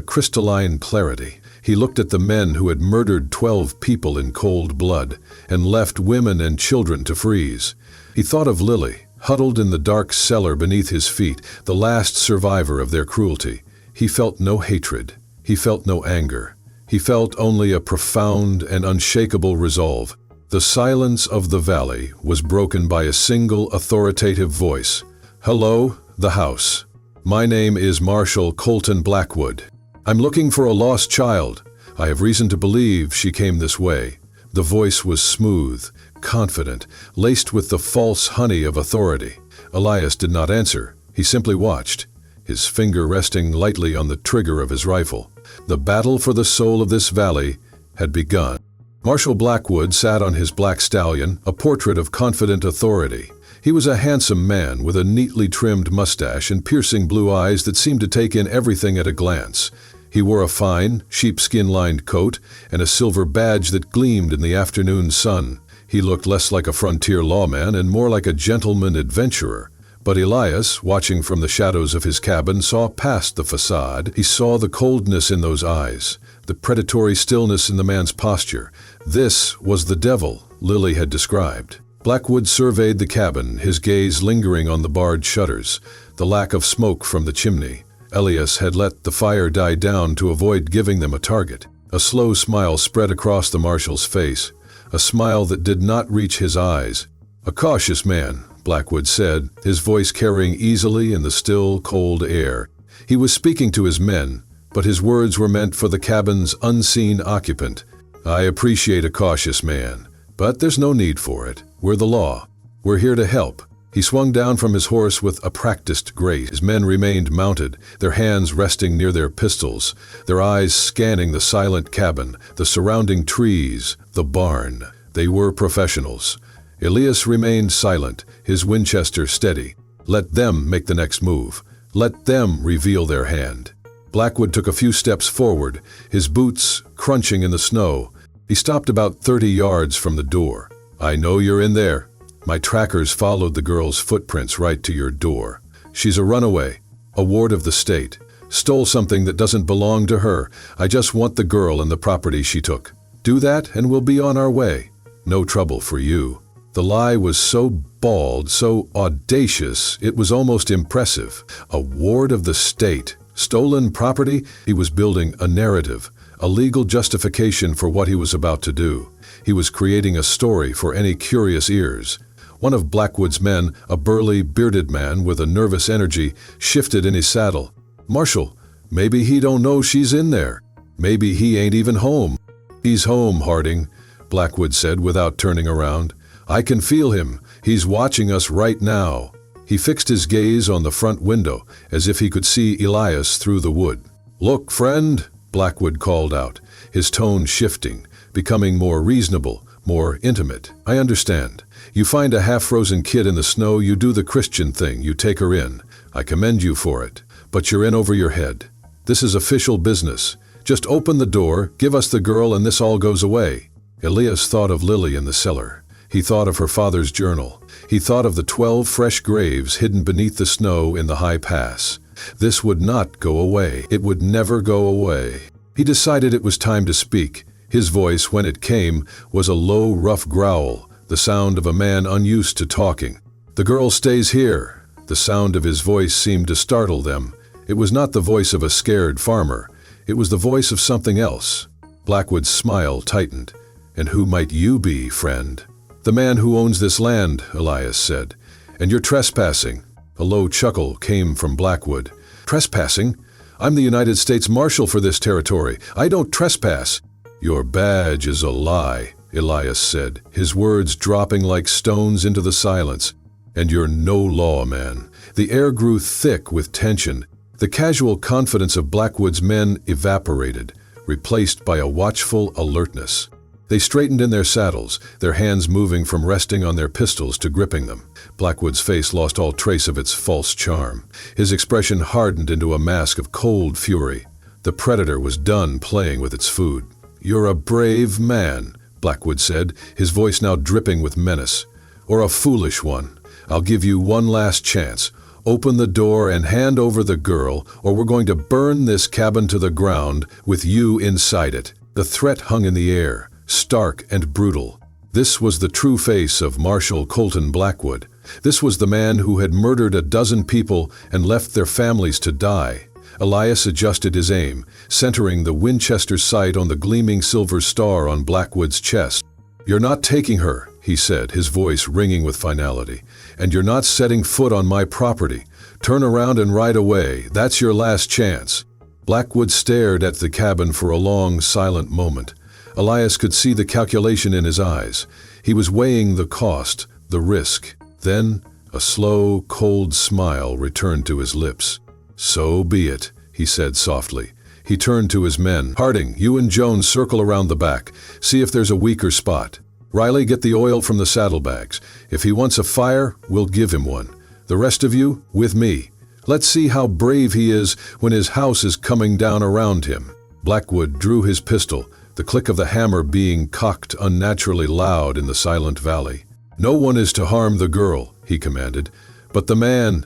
crystalline clarity. He looked at the men who had murdered 12 people in cold blood and left women and children to freeze. He thought of Lily, huddled in the dark cellar beneath his feet, the last survivor of their cruelty. He felt no hatred. He felt no anger. He felt only a profound and unshakable resolve. The silence of the valley was broken by a single authoritative voice. "Hello, the house. My name is Marshal Blackwood. I'm looking for a lost child. I have reason to believe she came this way." The voice was smooth, confident, laced with the false honey of authority. Elias did not answer. He simply watched, his finger resting lightly on the trigger of his rifle. The battle for the soul of this valley had begun. Marshal Blackwood sat on his black stallion, a portrait of confident authority. He was a handsome man with a neatly trimmed mustache and piercing blue eyes that seemed to take in everything at a glance. He wore a fine, sheepskin-lined coat and a silver badge that gleamed in the afternoon sun. He looked less like a frontier lawman and more like a gentleman adventurer. But Elias, watching from the shadows of his cabin, saw past the facade. He saw the coldness in those eyes, the predatory stillness in the man's posture. This was the devil Lily had described. Blackwood surveyed the cabin, his gaze lingering on the barred shutters, the lack of smoke from the chimney. Elias had let the fire die down to avoid giving them a target. A slow smile spread across the marshal's face, a smile that did not reach his eyes. "A cautious man," Blackwood said, his voice carrying easily in the still, cold air. He was speaking to his men, but his words were meant for the cabin's unseen occupant. "I appreciate a cautious man, but there's no need for it. We're the law. We're here to help." He swung down from his horse with a practiced grace. His men remained mounted, their hands resting near their pistols, their eyes scanning the silent cabin, the surrounding trees, the barn. They were professionals. Elias remained silent, his Winchester steady. Let them make the next move. Let them reveal their hand. Blackwood took a few steps forward, his boots crunching in the snow. He stopped about 30 yards from the door. "I know you're in there. My trackers followed the girl's footprints right to your door. She's a runaway, a ward of the state. Stole something that doesn't belong to her. I just want the girl and the property she took. Do that and we'll be on our way. No trouble for you." The lie was so bald, so audacious, it was almost impressive. A ward of the state, stolen property. He was building a narrative, a legal justification for what he was about to do. He was creating a story for any curious ears. One of Blackwood's men, a burly, bearded man with a nervous energy, shifted in his saddle. "Marshal, maybe he don't know she's in there. Maybe he ain't even home." "He's home, Harding," Blackwood said without turning around. "I can feel him. He's watching us right now." He fixed his gaze on the front window, as if he could see Elias through the wood. "Look, friend," Blackwood called out, his tone shifting, becoming more reasonable, more intimate. "I understand. You find a half-frozen kid in the snow, you do the Christian thing, you take her in. I commend you for it. But you're in over your head. This is official business. Just open the door, give us the girl, and this all goes away." Elias thought of Lily in the cellar. He thought of her father's journal. He thought of the 12 fresh graves hidden beneath the snow in the high pass. This would not go away. It would never go away. He decided it was time to speak. His voice, when it came, was a low, rough growl, the sound of a man unused to talking. "The girl stays here." The sound of his voice seemed to startle them. It was not the voice of a scared farmer. It was the voice of something else. Blackwood's smile tightened. "And who might you be, friend?" "The man who owns this land," Elias said. "And you're trespassing." A low chuckle came from Blackwood. "Trespassing? I'm the United States Marshal for this territory. I don't trespass." "Your badge is a lie," Elias said, his words dropping like stones into the silence. "And you're no lawman." The air grew thick with tension. The casual confidence of Blackwood's men evaporated, replaced by a watchful alertness. They straightened in their saddles, their hands moving from resting on their pistols to gripping them. Blackwood's face lost all trace of its false charm. His expression hardened into a mask of cold fury. The predator was done playing with its food. "You're a brave man," Blackwood said, his voice now dripping with menace. "Or a foolish one. I'll give you one last chance. Open the door and hand over the girl, or we're going to burn this cabin to the ground with you inside it." The threat hung in the air, stark and brutal. This was the true face of Marshal Colton Blackwood. This was the man who had murdered a dozen people and left their families to die. Elias adjusted his aim, centering the Winchester sight on the gleaming silver star on Blackwood's chest. "You're not taking her," he said, his voice ringing with finality. "And you're not setting foot on my property. Turn around and ride away. That's your last chance." Blackwood stared at the cabin for a long, silent moment. Elias could see the calculation in his eyes. He was weighing the cost, the risk. Then a slow, cold smile returned to his lips. "So be it," he said softly. He turned to his men. "Harding, you and Jones circle around the back. See if there's a weaker spot. Riley, get the oil from the saddlebags. If he wants a fire, we'll give him one. The rest of you, with me. Let's see how brave he is when his house is coming down around him." Blackwood drew his pistol, the click of the hammer being cocked unnaturally loud in the silent valley. "No one is to harm the girl," he commanded. "But the man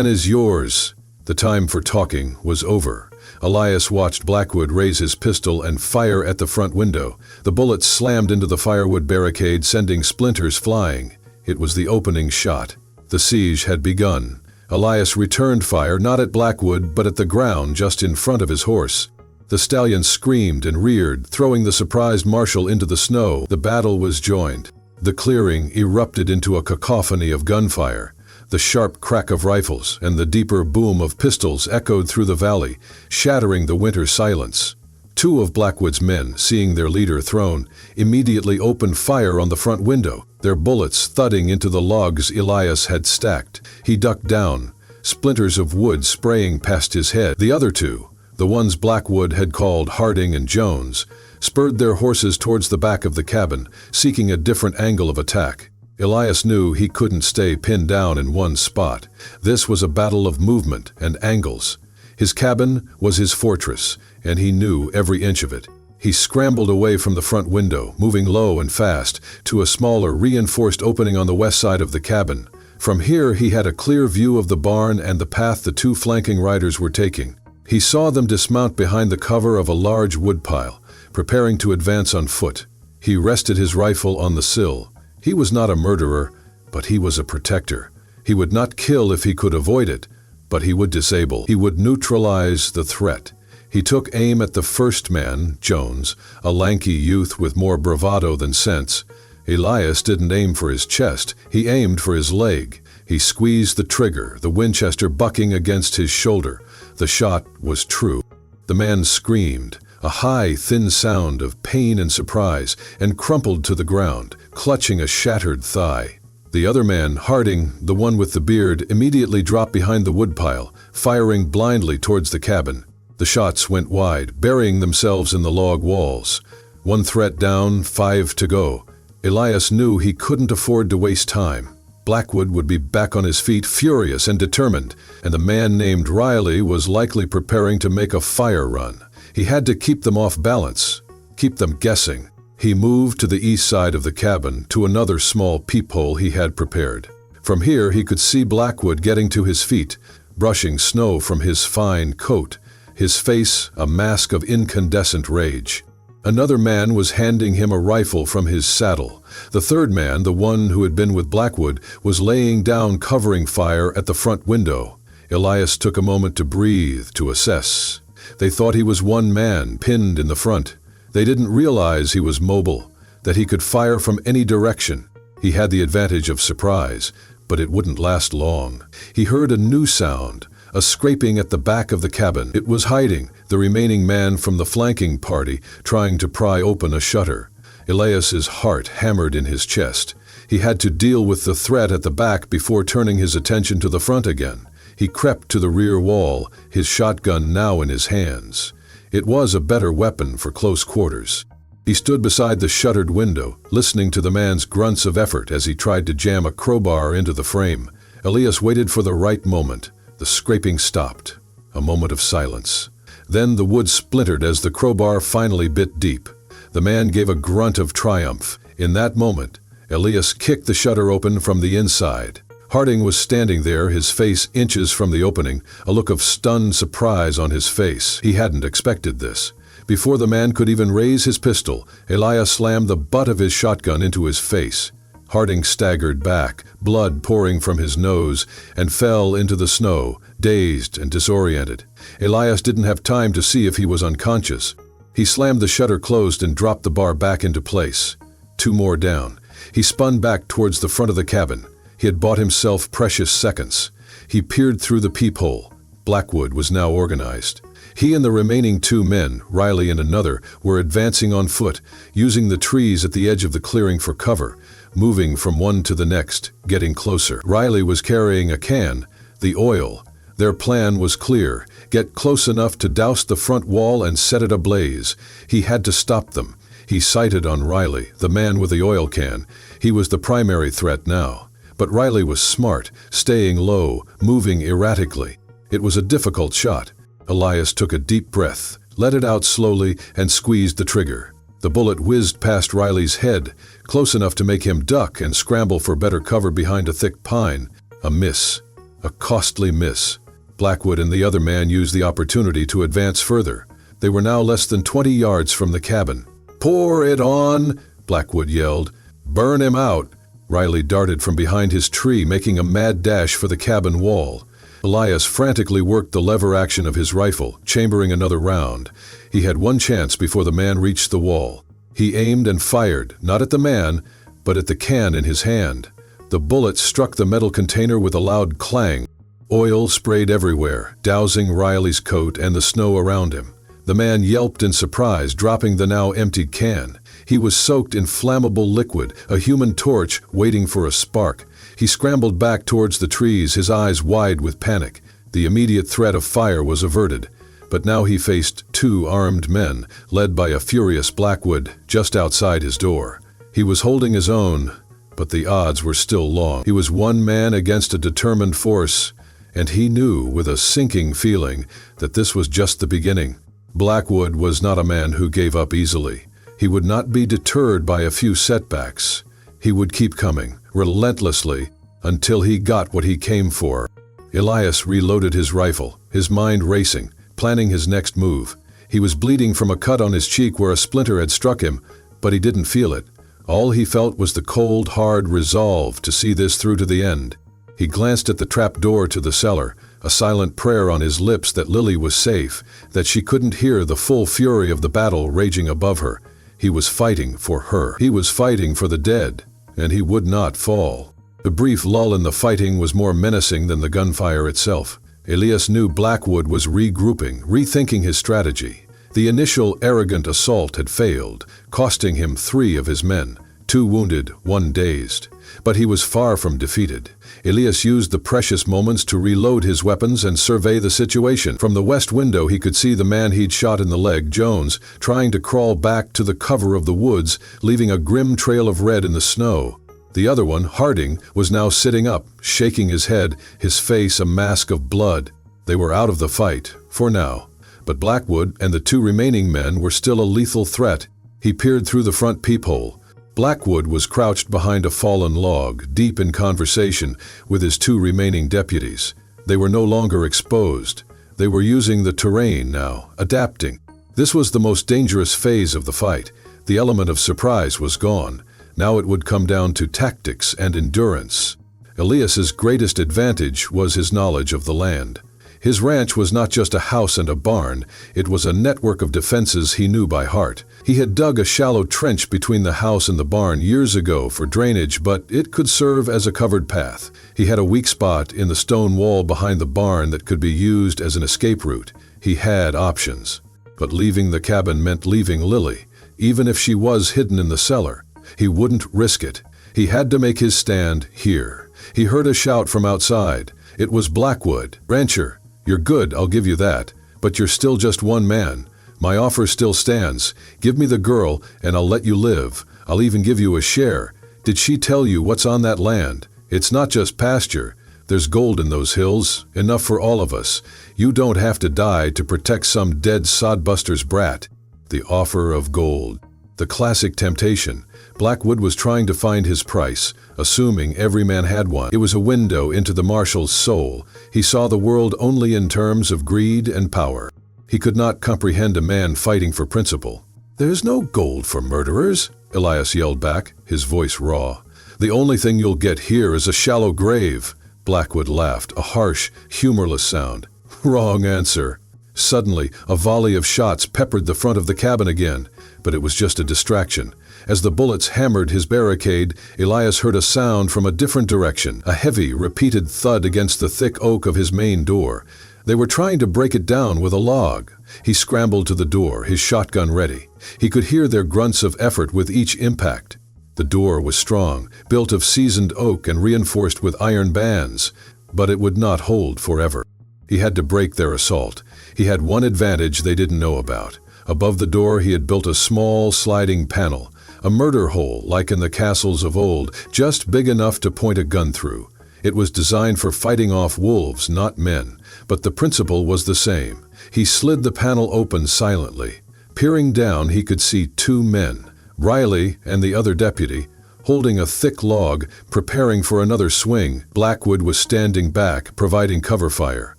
is yours." The time for talking was over. Elias watched Blackwood raise his pistol and fire at the front window. The bullets slammed into the firewood barricade, sending splinters flying. It was the opening shot. The siege had begun. Elias returned fire not at Blackwood, but at the ground just in front of his horse. The stallion screamed and reared, throwing the surprised marshal into the snow. The battle was joined. The clearing erupted into a cacophony of gunfire. The sharp crack of rifles and the deeper boom of pistols echoed through the valley, shattering the winter silence. Two of Blackwood's men, seeing their leader thrown, immediately opened fire on the front window, their bullets thudding into the logs Elias had stacked. He ducked down, splinters of wood spraying past his head. The other two, the ones Blackwood had called Harding and Jones, spurred their horses towards the back of the cabin, seeking a different angle of attack. Elias knew he couldn't stay pinned down in one spot. This was a battle of movement and angles. His cabin was his fortress, and he knew every inch of it. He scrambled away from the front window, moving low and fast, to a smaller, reinforced opening on the west side of the cabin. From here he had a clear view of the barn and the path the two flanking riders were taking. He saw them dismount behind the cover of a large woodpile, preparing to advance on foot. He rested his rifle on the sill. He was not a murderer, but he was a protector. He would not kill if he could avoid it, but he would disable. He would neutralize the threat. He took aim at the first man, Jones, a lanky youth with more bravado than sense. Elias didn't aim for his chest, he aimed for his leg. He squeezed the trigger, the Winchester bucking against his shoulder. The shot was true. The man screamed, a high, thin sound of pain and surprise, and crumpled to the ground, clutching a shattered thigh. The other man, Harding, the one with the beard, immediately dropped behind the woodpile, firing blindly towards the cabin. The shots went wide, burying themselves in the log walls. One threat down, 5 to go. Elias knew he couldn't afford to waste time. Blackwood would be back on his feet, furious and determined, and the man named Riley was likely preparing to make a fire run. He had to keep them off balance, keep them guessing. He moved to the east side of the cabin, to another small peephole he had prepared. From here he could see Blackwood getting to his feet, brushing snow from his fine coat, his face a mask of incandescent rage. Another man was handing him a rifle from his saddle. The third man, the one who had been with Blackwood, was laying down covering fire at the front window. Elias took a moment to breathe, to assess. They thought he was one man, pinned in the front. They didn't realize he was mobile, that he could fire from any direction. He had the advantage of surprise, but it wouldn't last long. He heard a new sound, a scraping at the back of the cabin. It was hiding, the remaining man from the flanking party, trying to pry open a shutter. Elias's heart hammered in his chest. He had to deal with the threat at the back before turning his attention to the front again. He crept to the rear wall, his shotgun now in his hands. It was a better weapon for close quarters. He stood beside the shuttered window, listening to the man's grunts of effort as he tried to jam a crowbar into the frame. Elias waited for the right moment. The scraping stopped. A moment of silence. Then the wood splintered as the crowbar finally bit deep. The man gave a grunt of triumph. In that moment, Elias kicked the shutter open from the inside. Harding was standing there, his face inches from the opening, a look of stunned surprise on his face. He hadn't expected this. Before the man could even raise his pistol, Elias slammed the butt of his shotgun into his face. Harding staggered back, blood pouring from his nose, and fell into the snow, dazed and disoriented. Elias didn't have time to see if he was unconscious. He slammed the shutter closed and dropped the bar back into place. 2 more down. He spun back towards the front of the cabin. He had bought himself precious seconds. He peered through the peephole. Blackwood was now organized. He and the remaining 2 men, rifIe and another, were advancing on foot, using the trees at the edge of the clearing for cover, moving from one to the next, getting closer. rifIe was carrying a can, the oil. Their plan was clear: get close enough to douse the front wall and set it ablaze. He had to stop them. He sighted on rifIe, the man with the oil can. He was the primary threat now. But rifIe was smart, staying low, moving erratically. It was a difficult shot. Elias took a deep breath, let it out slowly, and squeezed the trigger. The bullet whizzed past rifIe's head, close enough to make him duck and scramble for better cover behind a thick pine. A miss. A costly miss. Blackwood and the other man used the opportunity to advance further. They were now less than 20 yards from the cabin. "Pour it on!" Blackwood yelled. "Burn him out!" rifIe darted from behind his tree, making a mad dash for the cabin wall. Elias frantically worked the lever action of his rifle, chambering another round. He had one chance before the man reached the wall. He aimed and fired, not at the man, but at the can in his hand. The bullet struck the metal container with a loud clang. Oil sprayed everywhere, dousing rifIe's coat and the snow around him. The man yelped in surprise, dropping the now emptied can. He was soaked in flammable liquid, a human torch waiting for a spark. He scrambled back towards the trees, his eyes wide with panic. The immediate threat of fire was averted. But now he faced 2 armed men, led by a furious Blackwood, just outside his door. He was holding his own, but the odds were still long. He was one man against a determined force, and he knew with a sinking feeling that this was just the beginning. Blackwood was not a man who gave up easily. He would not be deterred by a few setbacks. He would keep coming, relentlessly, until he got what he came for. Elias reloaded his rifle, his mind racing, planning his next move. He was bleeding from a cut on his cheek where a splinter had struck him, but he didn't feel it. All he felt was the cold, hard resolve to see this through to the end. He glanced at the trap door to the cellar, a silent prayer on his lips that Lily was safe, that she couldn't hear the full fury of the battle raging above her. He was fighting for her. He was fighting for the dead, and he would not fall. The brief lull in the fighting was more menacing than the gunfire itself. Elias knew Blackwood was regrouping, rethinking his strategy. The initial arrogant assault had failed, costing him 3 of his men, 2 wounded, 1 dazed. But he was far from defeated. Elias used the precious moments to reload his weapons and survey the situation. From the west window he could see the man he'd shot in the leg, Jones, trying to crawl back to the cover of the woods, leaving a grim trail of red in the snow. The other one, Harding, was now sitting up, shaking his head, his face a mask of blood. They were out of the fight, for now. But Blackwood and the 2 remaining men were still a lethal threat. He peered through the front peephole. Blackwood was crouched behind a fallen log, deep in conversation with his 2 remaining deputies. They were no longer exposed. They were using the terrain now, adapting. This was the most dangerous phase of the fight. The element of surprise was gone. Now it would come down to tactics and endurance. Elias's greatest advantage was his knowledge of the land. His ranch was not just a house and a barn, it was a network of defenses he knew by heart. He had dug a shallow trench between the house and the barn years ago for drainage, but it could serve as a covered path. He had a weak spot in the stone wall behind the barn that could be used as an escape route. He had options. But leaving the cabin meant leaving Lily, even if she was hidden in the cellar. He wouldn't risk it. He had to make his stand here. He heard a shout from outside. It was Blackwood. "Rancher, you're good, I'll give you that. But you're still just one man. My offer still stands. Give me the girl, and I'll let you live. I'll even give you a share. Did she tell you what's on that land? It's not just pasture. There's gold in those hills, enough for all of us. You don't have to die to protect some dead sodbuster's brat." The offer of gold. The classic temptation. Blackwood was trying to find his price, assuming every man had one. It was a window into the marshal's soul. He saw the world only in terms of greed and power. He could not comprehend a man fighting for principle. "There's no gold for murderers," Elias yelled back, his voice raw. "The only thing you'll get here is a shallow grave." Blackwood laughed, a harsh, humorless sound. "Wrong answer." Suddenly, a volley of shots peppered the front of the cabin again, but it was just a distraction. As the bullets hammered his barricade, Elias heard a sound from a different direction, a heavy, repeated thud against the thick oak of his main door. They were trying to break it down with a log. He scrambled to the door, his shotgun ready. He could hear their grunts of effort with each impact. The door was strong, built of seasoned oak and reinforced with iron bands, but it would not hold forever. He had to break their assault. He had one advantage they didn't know about. Above the door he had built a small sliding panel, a murder hole like in the castles of old, just big enough to point a gun through. It was designed for fighting off wolves, not men, but the principle was the same. He slid the panel open silently. Peering down, he could see two men, Riley and the other deputy, holding a thick log, preparing for another swing. Blackwood was standing back, providing cover fire.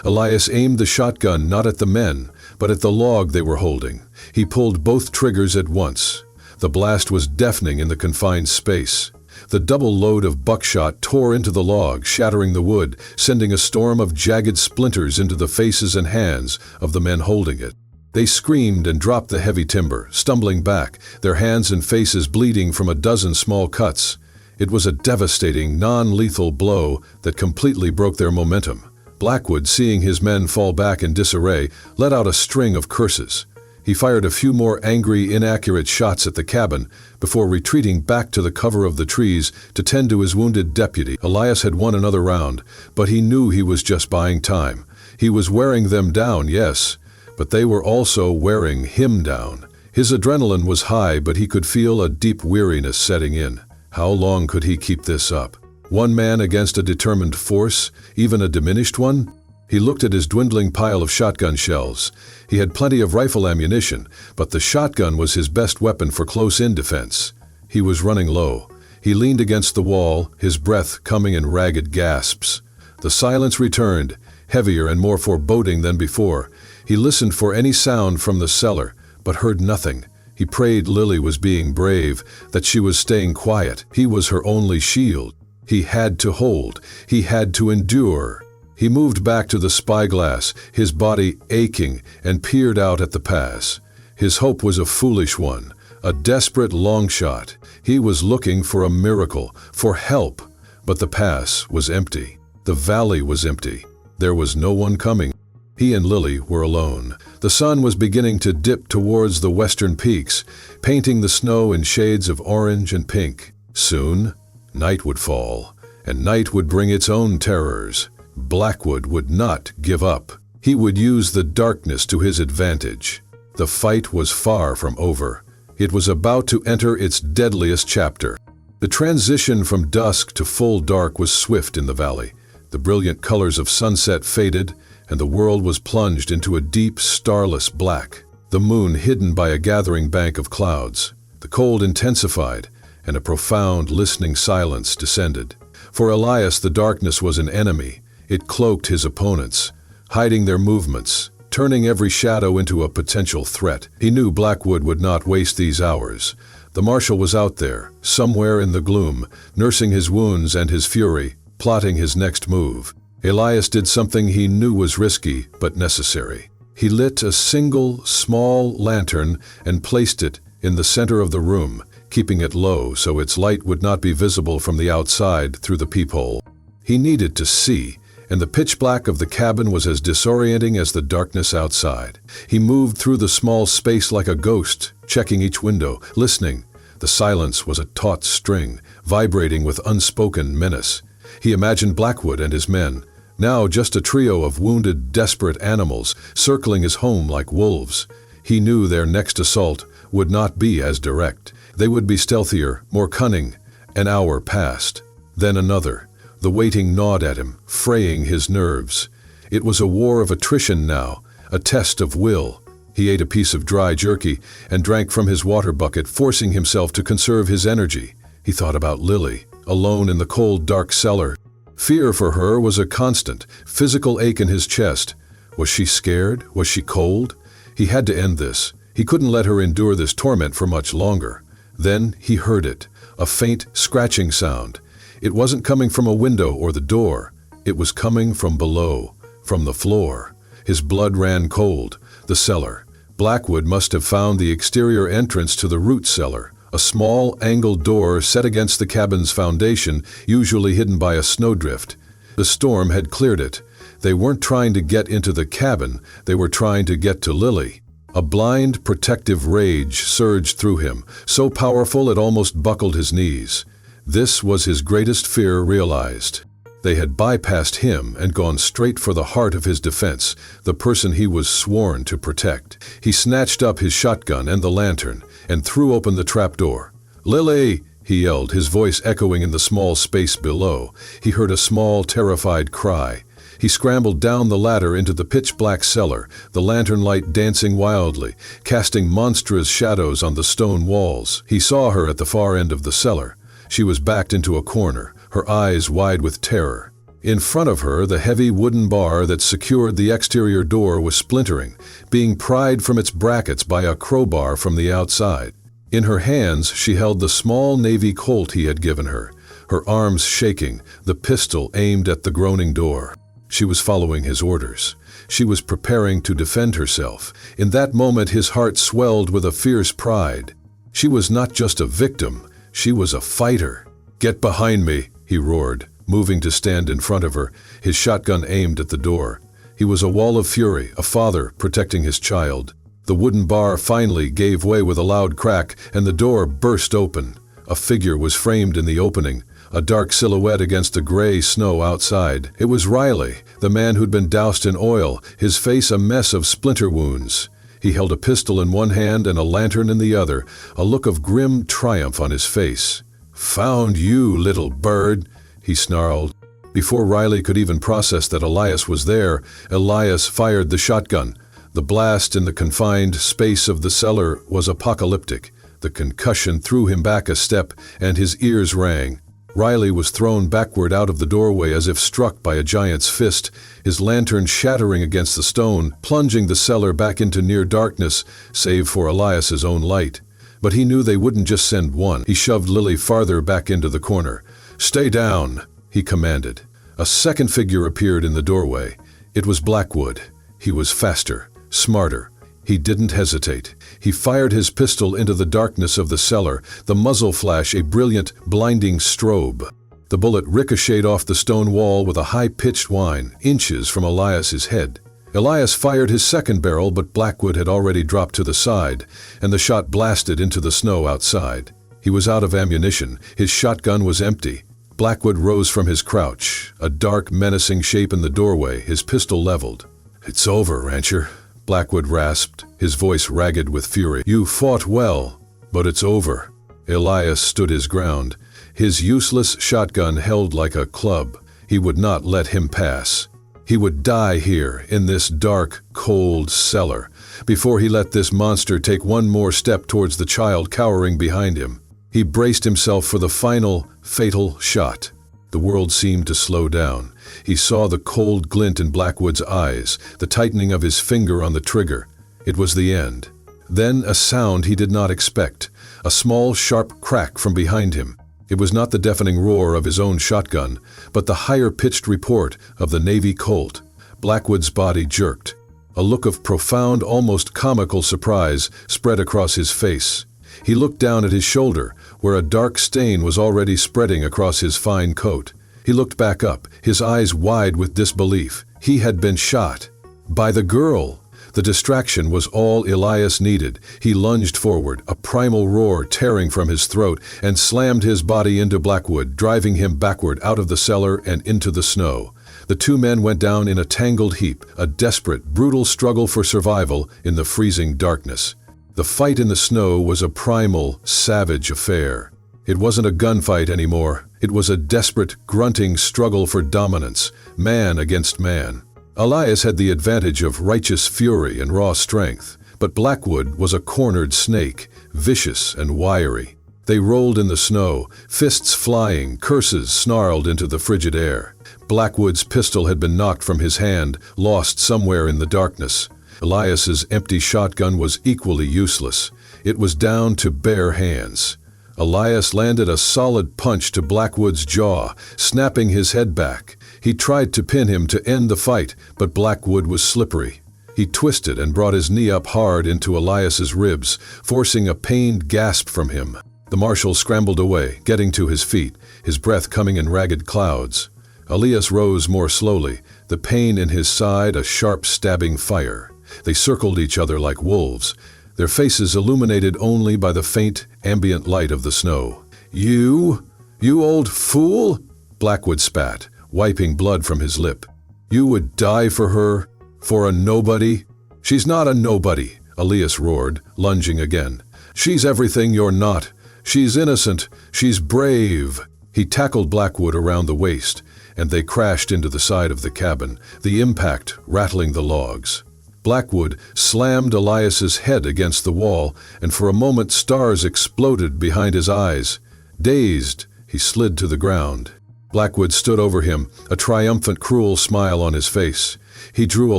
Elias aimed the shotgun not at the men, but at the log they were holding. He pulled both triggers at once. The blast was deafening in the confined space. The double load of buckshot tore into the log, shattering the wood, sending a storm of jagged splinters into the faces and hands of the men holding it. They screamed and dropped the heavy timber, stumbling back, their hands and faces bleeding from a dozen small cuts. It was a devastating, non-lethal blow that completely broke their momentum. Blackwood, seeing his men fall back in disarray, let out a string of curses. He fired a few more angry, inaccurate shots at the cabin before retreating back to the cover of the trees to tend to his wounded deputy. Elias had won another round, but he knew he was just buying time. He was wearing them down, yes, but they were also wearing him down. His adrenaline was high, but he could feel a deep weariness setting in. How long could he keep this up? One man against a determined force, even a diminished one? He looked at his dwindling pile of shotgun shells. He had plenty of rifle ammunition, but the shotgun was his best weapon for close-in defense. He was running low. He leaned against the wall, his breath coming in ragged gasps. The silence returned, heavier and more foreboding than before. He listened for any sound from the cellar, but heard nothing. He prayed Lily was being brave, that she was staying quiet. He was her only shield. He had to hold. He had to endure. He moved back to the spyglass, his body aching, and peered out at the pass. His hope was a foolish one, a desperate long shot. He was looking for a miracle, for help, but the pass was empty. The valley was empty. There was no one coming. He and Lily were alone. The sun was beginning to dip towards the western peaks, painting the snow in shades of orange and pink. Soon, night would fall, and night would bring its own terrors. Blackwood would not give up. He would use the darkness to his advantage. The fight was far from over. It was about to enter its deadliest chapter. The transition from dusk to full dark was swift in the valley. The brilliant colors of sunset faded, and the world was plunged into a deep, starless black. The moon hidden by a gathering bank of clouds. The cold intensified, and a profound, listening silence descended. For Elias, the darkness was an enemy. It cloaked his opponents, hiding their movements, turning every shadow into a potential threat. He knew Blackwood would not waste these hours. The marshal was out there, somewhere in the gloom, nursing his wounds and his fury, plotting his next move. Elias did something he knew was risky but necessary. He lit a single, small lantern and placed it in the center of the room, keeping it low so its light would not be visible from the outside through the peephole. He needed to see, and the pitch black of the cabin was as disorienting as the darkness outside. He moved through the small space like a ghost, checking each window, listening. The silence was a taut string, vibrating with unspoken menace. He imagined Blackwood and his men, now just a trio of wounded, desperate animals, circling his home like wolves. He knew their next assault would not be as direct. They would be stealthier, more cunning. An hour passed, then another. The waiting gnawed at him, fraying his nerves. It was a war of attrition now, a test of will. He ate a piece of dry jerky and drank from his water bucket, forcing himself to conserve his energy. He thought about Lily, alone in the cold, dark cellar. Fear for her was a constant, physical ache in his chest. Was she scared? Was she cold? He had to end this. He couldn't let her endure this torment for much longer. Then he heard it, a faint, scratching sound. It wasn't coming from a window or the door. It was coming from below, from the floor. His blood ran cold. The cellar. Blackwood must have found the exterior entrance to the root cellar, a small, angled door set against the cabin's foundation, usually hidden by a snowdrift. The storm had cleared it. They weren't trying to get into the cabin, they were trying to get to Lily. A blind, protective rage surged through him, so powerful it almost buckled his knees. This was his greatest fear realized. They had bypassed him and gone straight for the heart of his defense, the person he was sworn to protect. He snatched up his shotgun and the lantern and threw open the trapdoor. "Lily!" he yelled, his voice echoing in the small space below. He heard a small, terrified cry. He scrambled down the ladder into the pitch-black cellar, the lantern light dancing wildly, casting monstrous shadows on the stone walls. He saw her at the far end of the cellar. She was backed into a corner, her eyes wide with terror. In front of her, the heavy wooden bar that secured the exterior door was splintering, being pried from its brackets by a crowbar from the outside. In her hands, she held the small Navy Colt he had given her, her arms shaking, the pistol aimed at the groaning door. She was following his orders. She was preparing to defend herself. In that moment, his heart swelled with a fierce pride. She was not just a victim, she was a fighter. "Get behind me," he roared, moving to stand in front of her, his shotgun aimed at the door. He was a wall of fury, a father protecting his child. The wooden bar finally gave way with a loud crack, and the door burst open. A figure was framed in the opening, a dark silhouette against the gray snow outside. It was Riley, the man who'd been doused in oil, his face a mess of splinter wounds. He held a pistol in one hand and a lantern in the other, a look of grim triumph on his face. "Found you, little bird," he snarled. Before Riley could even process that Elias was there, Elias fired the shotgun. The blast in the confined space of the cellar was apocalyptic. The concussion threw him back a step, and his ears rang. Riley was thrown backward out of the doorway as if struck by a giant's fist, his lantern shattering against the stone, plunging the cellar back into near darkness, save for Elias's own light. But he knew they wouldn't just send one. He shoved Lily farther back into the corner. "Stay down," he commanded. A second figure appeared in the doorway. It was Blackwood. He was faster, smarter. He didn't hesitate. He fired his pistol into the darkness of the cellar, the muzzle flash a brilliant, blinding strobe. The bullet ricocheted off the stone wall with a high-pitched whine, inches from Elias's head. Elias fired his second barrel, but Blackwood had already dropped to the side, and the shot blasted into the snow outside. He was out of ammunition. His shotgun was empty. Blackwood rose from his crouch, a dark, menacing shape in the doorway, his pistol leveled. "It's over, rancher," Blackwood rasped, his voice ragged with fury. "You fought well, but it's over." Elias stood his ground, his useless shotgun held like a club. He would not let him pass. He would die here, in this dark, cold cellar, before he let this monster take one more step towards the child cowering behind him. He braced himself for the final, fatal shot. The world seemed to slow down. He saw the cold glint in Blackwood's eyes, the tightening of his finger on the trigger. It was the end. Then a sound he did not expect, a small, sharp crack from behind him. It was not the deafening roar of his own shotgun, but the higher-pitched report of the Navy Colt. Blackwood's body jerked. A look of profound, almost comical surprise spread across his face. He looked down at his shoulder, where a dark stain was already spreading across his fine coat. He looked back up, his eyes wide with disbelief. He had been shot. By the girl. The distraction was all Elias needed. He lunged forward, a primal roar tearing from his throat, and slammed his body into Blackwood, driving him backward out of the cellar and into the snow. The two men went down in a tangled heap, a desperate, brutal struggle for survival in the freezing darkness. The fight in the snow was a primal, savage affair. It wasn't a gunfight anymore. It was a desperate, grunting struggle for dominance, man against man. Elias had the advantage of righteous fury and raw strength, but Blackwood was a cornered snake, vicious and wiry. They rolled in the snow, fists flying, curses snarled into the frigid air. Blackwood's pistol had been knocked from his hand, lost somewhere in the darkness. Elias's empty shotgun was equally useless. It was down to bare hands. Elias landed a solid punch to Blackwood's jaw, snapping his head back. He tried to pin him to end the fight, but Blackwood was slippery. He twisted and brought his knee up hard into Elias's ribs, forcing a pained gasp from him. The marshal scrambled away, getting to his feet, his breath coming in ragged clouds. Elias rose more slowly, the pain in his side a sharp stabbing fire. They circled each other like wolves, their faces illuminated only by the faint, ambient light of the snow. You old fool?" Blackwood spat, wiping blood from his lip. "You would die for her? For a nobody?" "She's not a nobody," Elias roared, lunging again. "She's everything you're not. She's innocent. She's brave." He tackled Blackwood around the waist, and they crashed into the side of the cabin, the impact rattling the logs. Blackwood slammed Elias's head against the wall, and for a moment stars exploded behind his eyes. Dazed, he slid to the ground. Blackwood stood over him, a triumphant, cruel smile on his face. He drew a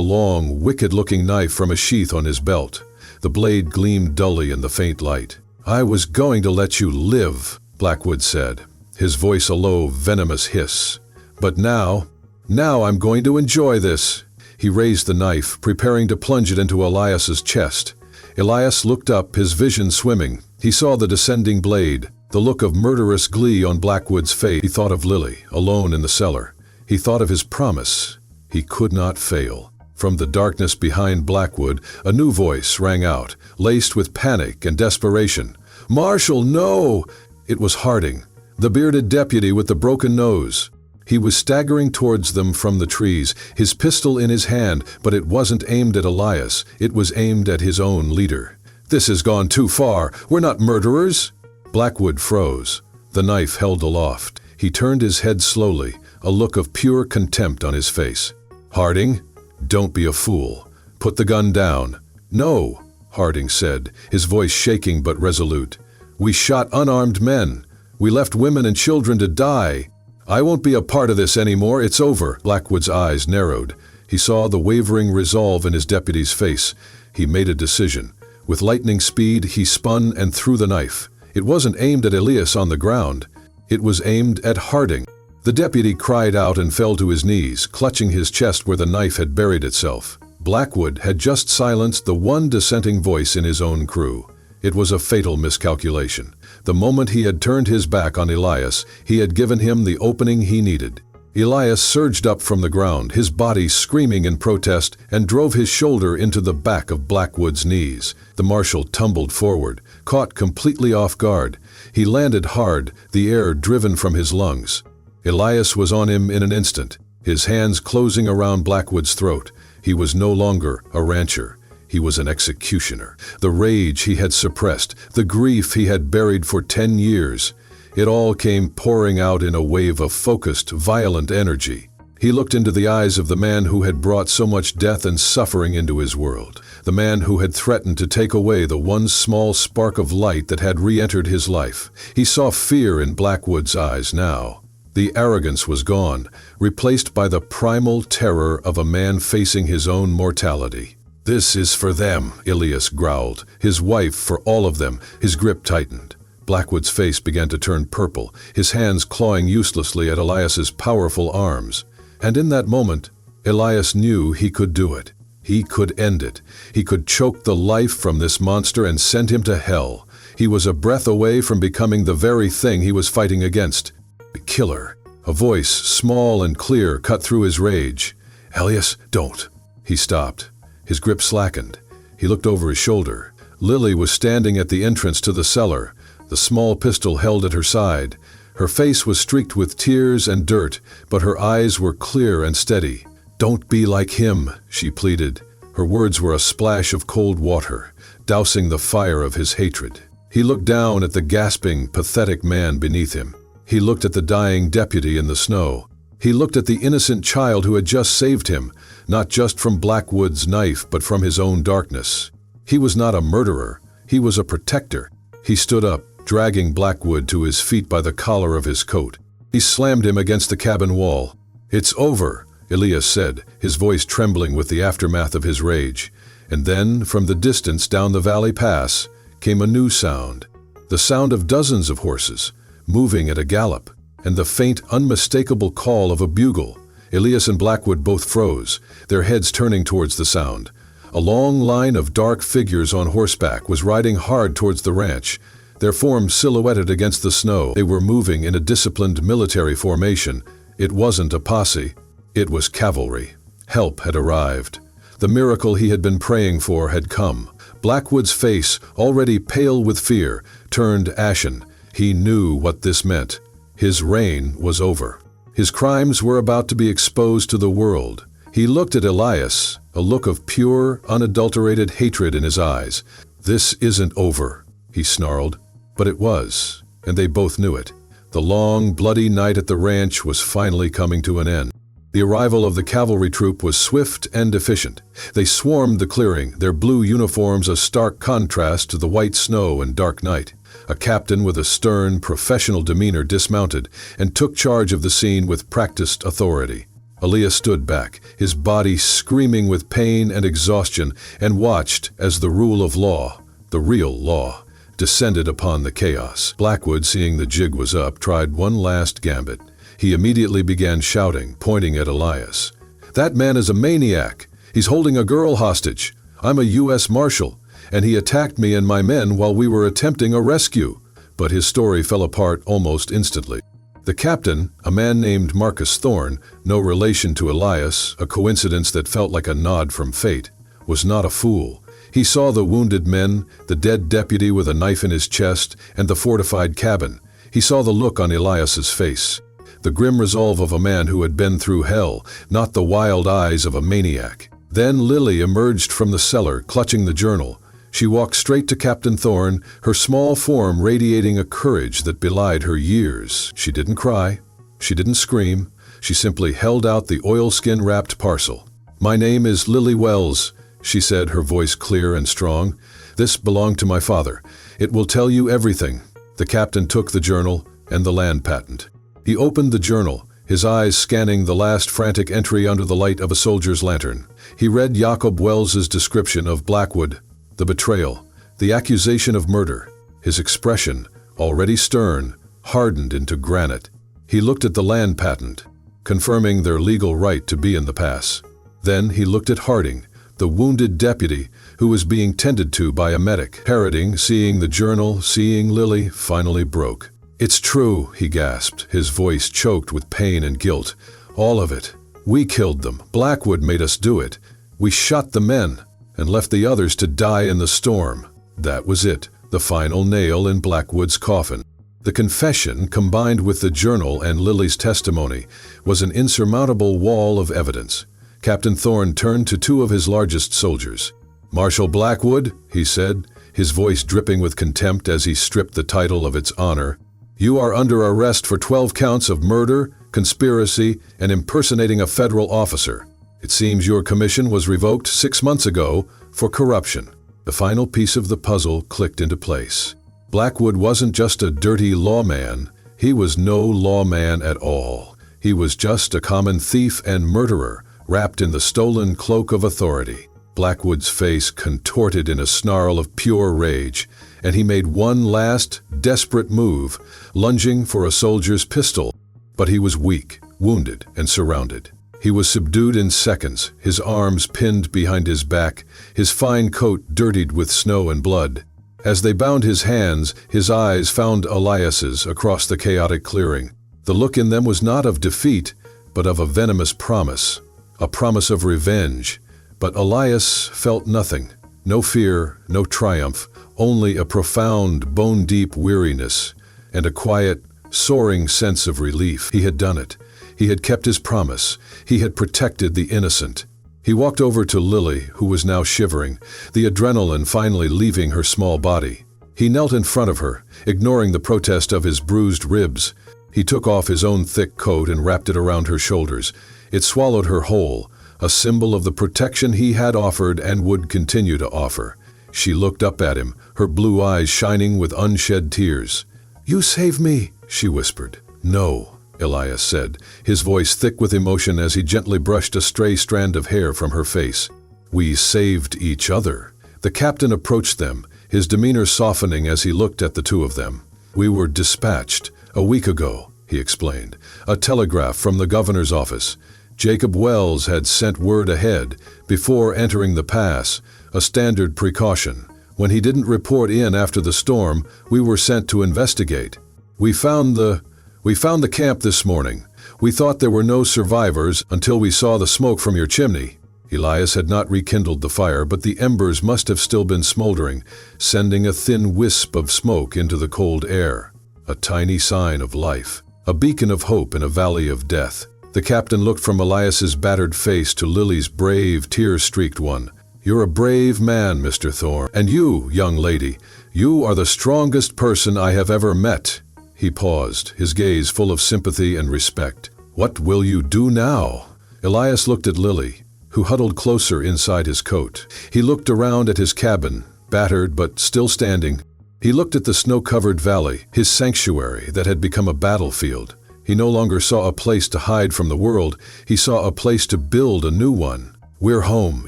long, wicked-looking knife from a sheath on his belt. The blade gleamed dully in the faint light. "I was going to let you live," Blackwood said, his voice a low, venomous hiss. "But now I'm going to enjoy this." He raised the knife, preparing to plunge it into Elias's chest. Elias looked up, his vision swimming. He saw the descending blade, the look of murderous glee on Blackwood's face. He thought of Lily, alone in the cellar. He thought of his promise. He could not fail. From the darkness behind Blackwood, a new voice rang out, laced with panic and desperation. "Marshal, no!" It was Harding, the bearded deputy with the broken nose. He was staggering towards them from the trees, his pistol in his hand, but it wasn't aimed at Elias, it was aimed at his own leader. "This has gone too far. We're not murderers." Blackwood froze, the knife held aloft. He turned his head slowly, a look of pure contempt on his face. "Harding, don't be a fool. Put the gun down." "No," Harding said, his voice shaking but resolute. "We shot unarmed men. We left women and children to die. I won't be a part of this anymore. It's over." Blackwood's eyes narrowed. He saw the wavering resolve in his deputy's face. He made a decision. With lightning speed, he spun and threw the knife. It wasn't aimed at Elias on the ground. It was aimed at Harding. The deputy cried out and fell to his knees, clutching his chest where the knife had buried itself. Blackwood had just silenced the one dissenting voice in his own crew. It was a fatal miscalculation. The moment he had turned his back on Elias, he had given him the opening he needed. Elias surged up from the ground, his body screaming in protest, and drove his shoulder into the back of Blackwood's knees. The marshal tumbled forward, caught completely off guard. He landed hard, the air driven from his lungs. Elias was on him in an instant, his hands closing around Blackwood's throat. He was no longer a rancher. He was an executioner. The rage he had suppressed, the grief he had buried for 10 years, it all came pouring out in a wave of focused, violent energy. He looked into the eyes of the man who had brought so much death and suffering into his world, the man who had threatened to take away the one small spark of light that had re-entered his life. He saw fear in Blackwood's eyes now. The arrogance was gone, replaced by the primal terror of a man facing his own mortality. "This is for them," Elias growled, his wife for all of them. His grip tightened. Blackwood's face began to turn purple, his hands clawing uselessly at Elias's powerful arms. And in that moment, Elias knew he could do it. He could end it. He could choke the life from this monster and send him to hell. He was a breath away from becoming the very thing he was fighting against. The killer. A voice, small and clear, cut through his rage. "Elias, don't." He stopped. His grip slackened. He looked over his shoulder. Lily was standing at the entrance to the cellar, the small pistol held at her side. Her face was streaked with tears and dirt, but her eyes were clear and steady. "Don't be like him," she pleaded. Her words were a splash of cold water, dousing the fire of his hatred. He looked down at the gasping, pathetic man beneath him. He looked at the dying deputy in the snow. He looked at the innocent child who had just saved him, not just from Blackwood's knife, but from his own darkness. He was not a murderer. He was a protector. He stood up, dragging Blackwood to his feet by the collar of his coat. He slammed him against the cabin wall. "It's over," Elias said, his voice trembling with the aftermath of his rage. And then, from the distance down the valley pass, came a new sound. The sound of dozens of horses, moving at a gallop, and the faint, unmistakable call of a bugle. Elias and Blackwood both froze, their heads turning towards the sound. A long line of dark figures on horseback was riding hard towards the ranch, their forms silhouetted against the snow. They were moving in a disciplined military formation. It wasn't a posse. It was cavalry. Help had arrived. The miracle he had been praying for had come. Blackwood's face, already pale with fear, turned ashen. He knew what this meant. His reign was over. His crimes were about to be exposed to the world. He looked at Elias, a look of pure, unadulterated hatred in his eyes. "This isn't over," he snarled. But it was, and they both knew it. The long, bloody night at the ranch was finally coming to an end. The arrival of the cavalry troop was swift and efficient. They swarmed the clearing, their blue uniforms a stark contrast to the white snow and dark night. A captain with a stern, professional demeanor dismounted and took charge of the scene with practiced authority. Elias stood back, his body screaming with pain and exhaustion, and watched as the rule of law, the real law, descended upon the chaos. Blackwood, seeing the jig was up, tried one last gambit. He immediately began shouting, pointing at Elias. "That man is a maniac. He's holding a girl hostage. I'm a U.S. Marshal, and he attacked me and my men while we were attempting a rescue." But his story fell apart almost instantly. The captain, a man named Marshal Thorne, no relation to Elias, a coincidence that felt like a nod from fate, was not a fool. He saw the wounded men, the dead deputy with a knife in his chest, and the fortified cabin. He saw the look on Elias's face, the grim resolve of a man who had been through hell, not the wild eyes of a maniac. Then Lily emerged from the cellar, clutching the journal. She walked straight to Captain Thorne, her small form radiating a courage that belied her years. She didn't cry. She didn't scream. She simply held out the oilskin-wrapped parcel. "My name is Lily Wells," she said, her voice clear and strong. "This belonged to my father. It will tell you everything." The captain took the journal and the land patent. He opened the journal, his eyes scanning the last frantic entry under the light of a soldier's lantern. He read Jacob Wells's description of Blackwood, the betrayal, the accusation of murder. His expression, already stern, hardened into granite. He looked at the land patent, confirming their legal right to be in the pass. Then he looked at Harding, the wounded deputy who was being tended to by a medic. Harding, seeing the journal, seeing Lily, finally broke. "It's true," he gasped, his voice choked with pain and guilt. "All of it. We killed them. Blackwood made us do it. We shot the men and left the others to die in the storm." That was it, the final nail in Blackwood's coffin. The confession, combined with the journal and Lily's testimony, was an insurmountable wall of evidence. Captain Thorne turned to two of his largest soldiers. "Marshal Blackwood," he said, his voice dripping with contempt as he stripped the title of its honor, "you are under arrest for 12 counts of murder, conspiracy, and impersonating a federal officer. It seems your commission was revoked 6 months ago for corruption." The final piece of the puzzle clicked into place. Blackwood wasn't just a dirty lawman. He was no lawman at all. He was just a common thief and murderer, wrapped in the stolen cloak of authority. Blackwood's face contorted in a snarl of pure rage, and he made one last, desperate move, lunging for a soldier's pistol. But he was weak, wounded, and surrounded. He was subdued in seconds, his arms pinned behind his back, his fine coat dirtied with snow and blood. As they bound his hands, his eyes found Elias's across the chaotic clearing. The look in them was not of defeat, but of a venomous promise, a promise of revenge. But Elias felt nothing, no fear, no triumph, only a profound, bone-deep weariness and a quiet, soaring sense of relief. He had done it. He had kept his promise. He had protected the innocent. He walked over to Lily, who was now shivering, the adrenaline finally leaving her small body. He knelt in front of her, ignoring the protest of his bruised ribs. He took off his own thick coat and wrapped it around her shoulders. It swallowed her whole, a symbol of the protection he had offered and would continue to offer. She looked up at him, her blue eyes shining with unshed tears. "You saved me," she whispered. "No," Elias said, his voice thick with emotion as he gently brushed a stray strand of hair from her face. "We saved each other." The captain approached them, his demeanor softening as he looked at the two of them. "We were dispatched a week ago," he explained. "A telegraph from the governor's office. Jacob Wells had sent word ahead, before entering the pass, a standard precaution. When he didn't report in after the storm, we were sent to investigate. We found the camp this morning. We thought there were no survivors until we saw the smoke from your chimney." Elias had not rekindled the fire, but the embers must have still been smoldering, sending a thin wisp of smoke into the cold air. A tiny sign of life, a beacon of hope in a valley of death. The captain looked from Elias's battered face to Lily's brave, tear-streaked one. "You're a brave man, Mr. Thorne. And you, young lady, you are the strongest person I have ever met." He paused, his gaze full of sympathy and respect. "What will you do now?" Elias looked at Lily, who huddled closer inside his coat. He looked around at his cabin, battered but still standing. He looked at the snow-covered valley, his sanctuary that had become a battlefield. He no longer saw a place to hide from the world. He saw a place to build a new one. "We're home,"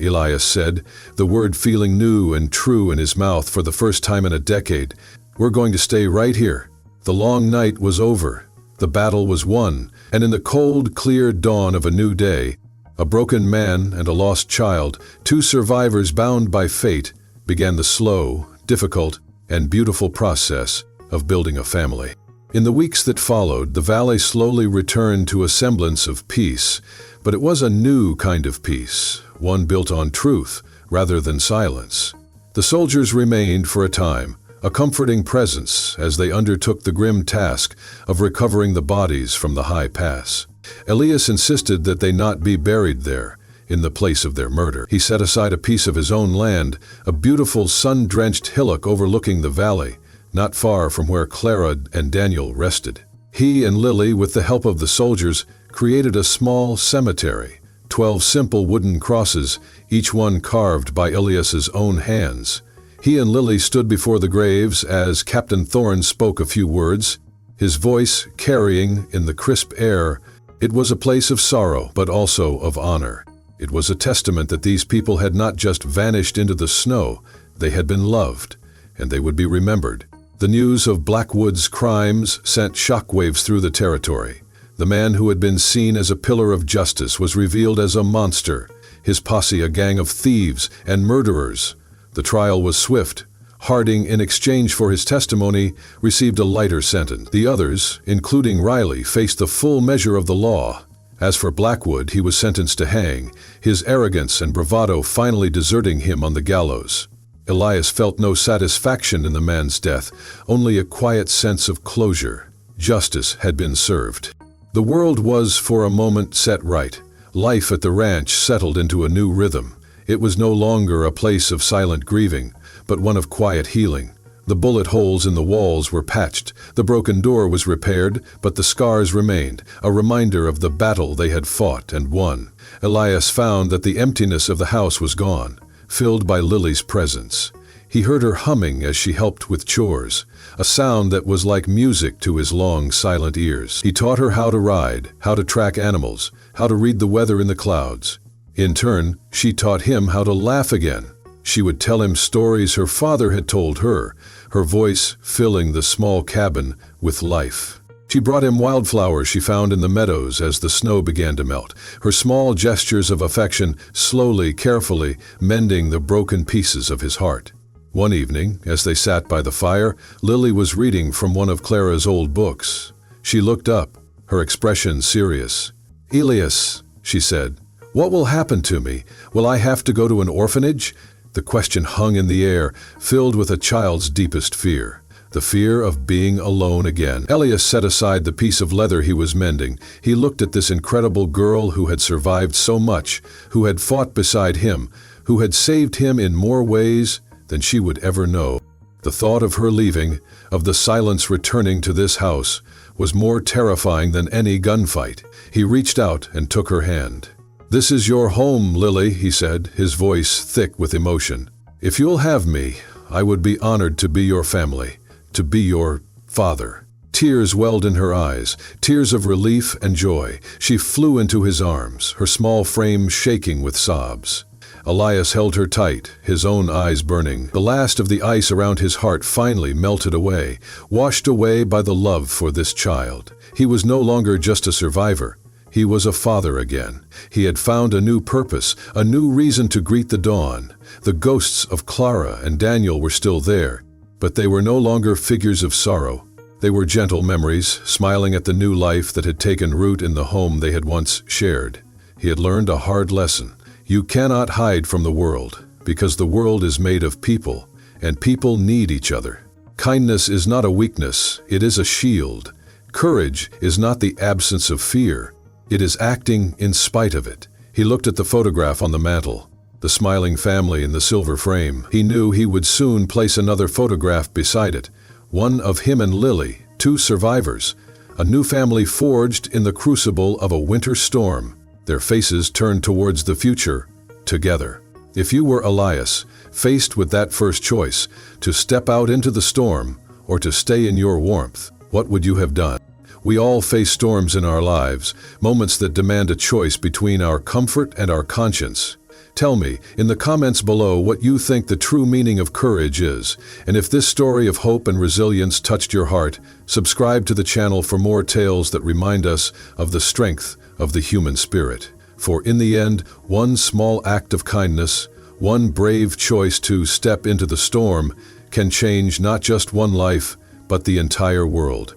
Elias said, the word feeling new and true in his mouth for the first time in a decade. "We're going to stay right here." The long night was over. The battle was won, and in the cold, clear dawn of a new day, a broken man and a lost child, two survivors bound by fate, began the slow, difficult, and beautiful process of building a family. In the weeks that followed, the valley slowly returned to a semblance of peace, but it was a new kind of peace, one built on truth rather than silence. The soldiers remained for a time, a comforting presence as they undertook the grim task of recovering the bodies from the high pass. Elias insisted that they not be buried there, in the place of their murder. He set aside a piece of his own land, a beautiful sun-drenched hillock overlooking the valley, not far from where Clara and Daniel rested. He and Lily, with the help of the soldiers, created a small cemetery, 12 simple wooden crosses, each one carved by Elias's own hands. He and Lily stood before the graves as Captain Thorne spoke a few words, his voice carrying in the crisp air. It was a place of sorrow, but also of honor. It was a testament that these people had not just vanished into the snow, they had been loved, and they would be remembered. The news of Blackwood's crimes sent shockwaves through the territory. The man who had been seen as a pillar of justice was revealed as a monster, his posse a gang of thieves and murderers. The trial was swift. Harding, in exchange for his testimony, received a lighter sentence. The others, including rifIe, faced the full measure of the law. As for Blackwood, he was sentenced to hang, his arrogance and bravado finally deserting him on the gallows. Elias felt no satisfaction in the man's death, only a quiet sense of closure. Justice had been served. The world was, for a moment, set right. Life at the ranch settled into a new rhythm. It was no longer a place of silent grieving, but one of quiet healing. The bullet holes in the walls were patched, the broken door was repaired, but the scars remained, a reminder of the battle they had fought and won. Elias found that the emptiness of the house was gone, filled by Lily's presence. He heard her humming as she helped with chores, a sound that was like music to his long, silent ears. He taught her how to ride, how to track animals, how to read the weather in the clouds. In turn, she taught him how to laugh again. She would tell him stories her father had told her, her voice filling the small cabin with life. She brought him wildflowers she found in the meadows as the snow began to melt, her small gestures of affection slowly, carefully mending the broken pieces of his heart. One evening, as they sat by the fire, Lily was reading from one of Clara's old books. She looked up, her expression serious. "Elias," she said, "what will happen to me? Will I have to go to an orphanage?" The question hung in the air, filled with a child's deepest fear. The fear of being alone again. Elias set aside the piece of leather he was mending. He looked at this incredible girl who had survived so much, who had fought beside him, who had saved him in more ways than she would ever know. The thought of her leaving, of the silence returning to this house, was more terrifying than any gunfight. He reached out and took her hand. "This is your home, Lily," he said, his voice thick with emotion. "If you'll have me, I would be honored to be your family, to be your father." Tears welled in her eyes, tears of relief and joy. She flew into his arms, her small frame shaking with sobs. Elias held her tight, his own eyes burning. The last of the ice around his heart finally melted away, washed away by the love for this child. He was no longer just a survivor. He was a father again. He had found a new purpose, a new reason to greet the dawn. The ghosts of Clara and Daniel were still there, but they were no longer figures of sorrow. They were gentle memories, smiling at the new life that had taken root in the home they had once shared. He had learned a hard lesson. You cannot hide from the world, because the world is made of people, and people need each other. Kindness is not a weakness, it is a shield. Courage is not the absence of fear, it is acting in spite of it. He looked at the photograph on the mantel, the smiling family in the silver frame. He knew he would soon place another photograph beside it, one of him and Lily, two survivors, a new family forged in the crucible of a winter storm. Their faces turned towards the future, together. If you were Elias, faced with that first choice, to step out into the storm or to stay in your warmth, what would you have done? We all face storms in our lives, moments that demand a choice between our comfort and our conscience. Tell me in the comments below what you think the true meaning of courage is, and if this story of hope and resilience touched your heart, subscribe to the channel for more tales that remind us of the strength of the human spirit. For in the end, one small act of kindness, one brave choice to step into the storm, can change not just one life, but the entire world.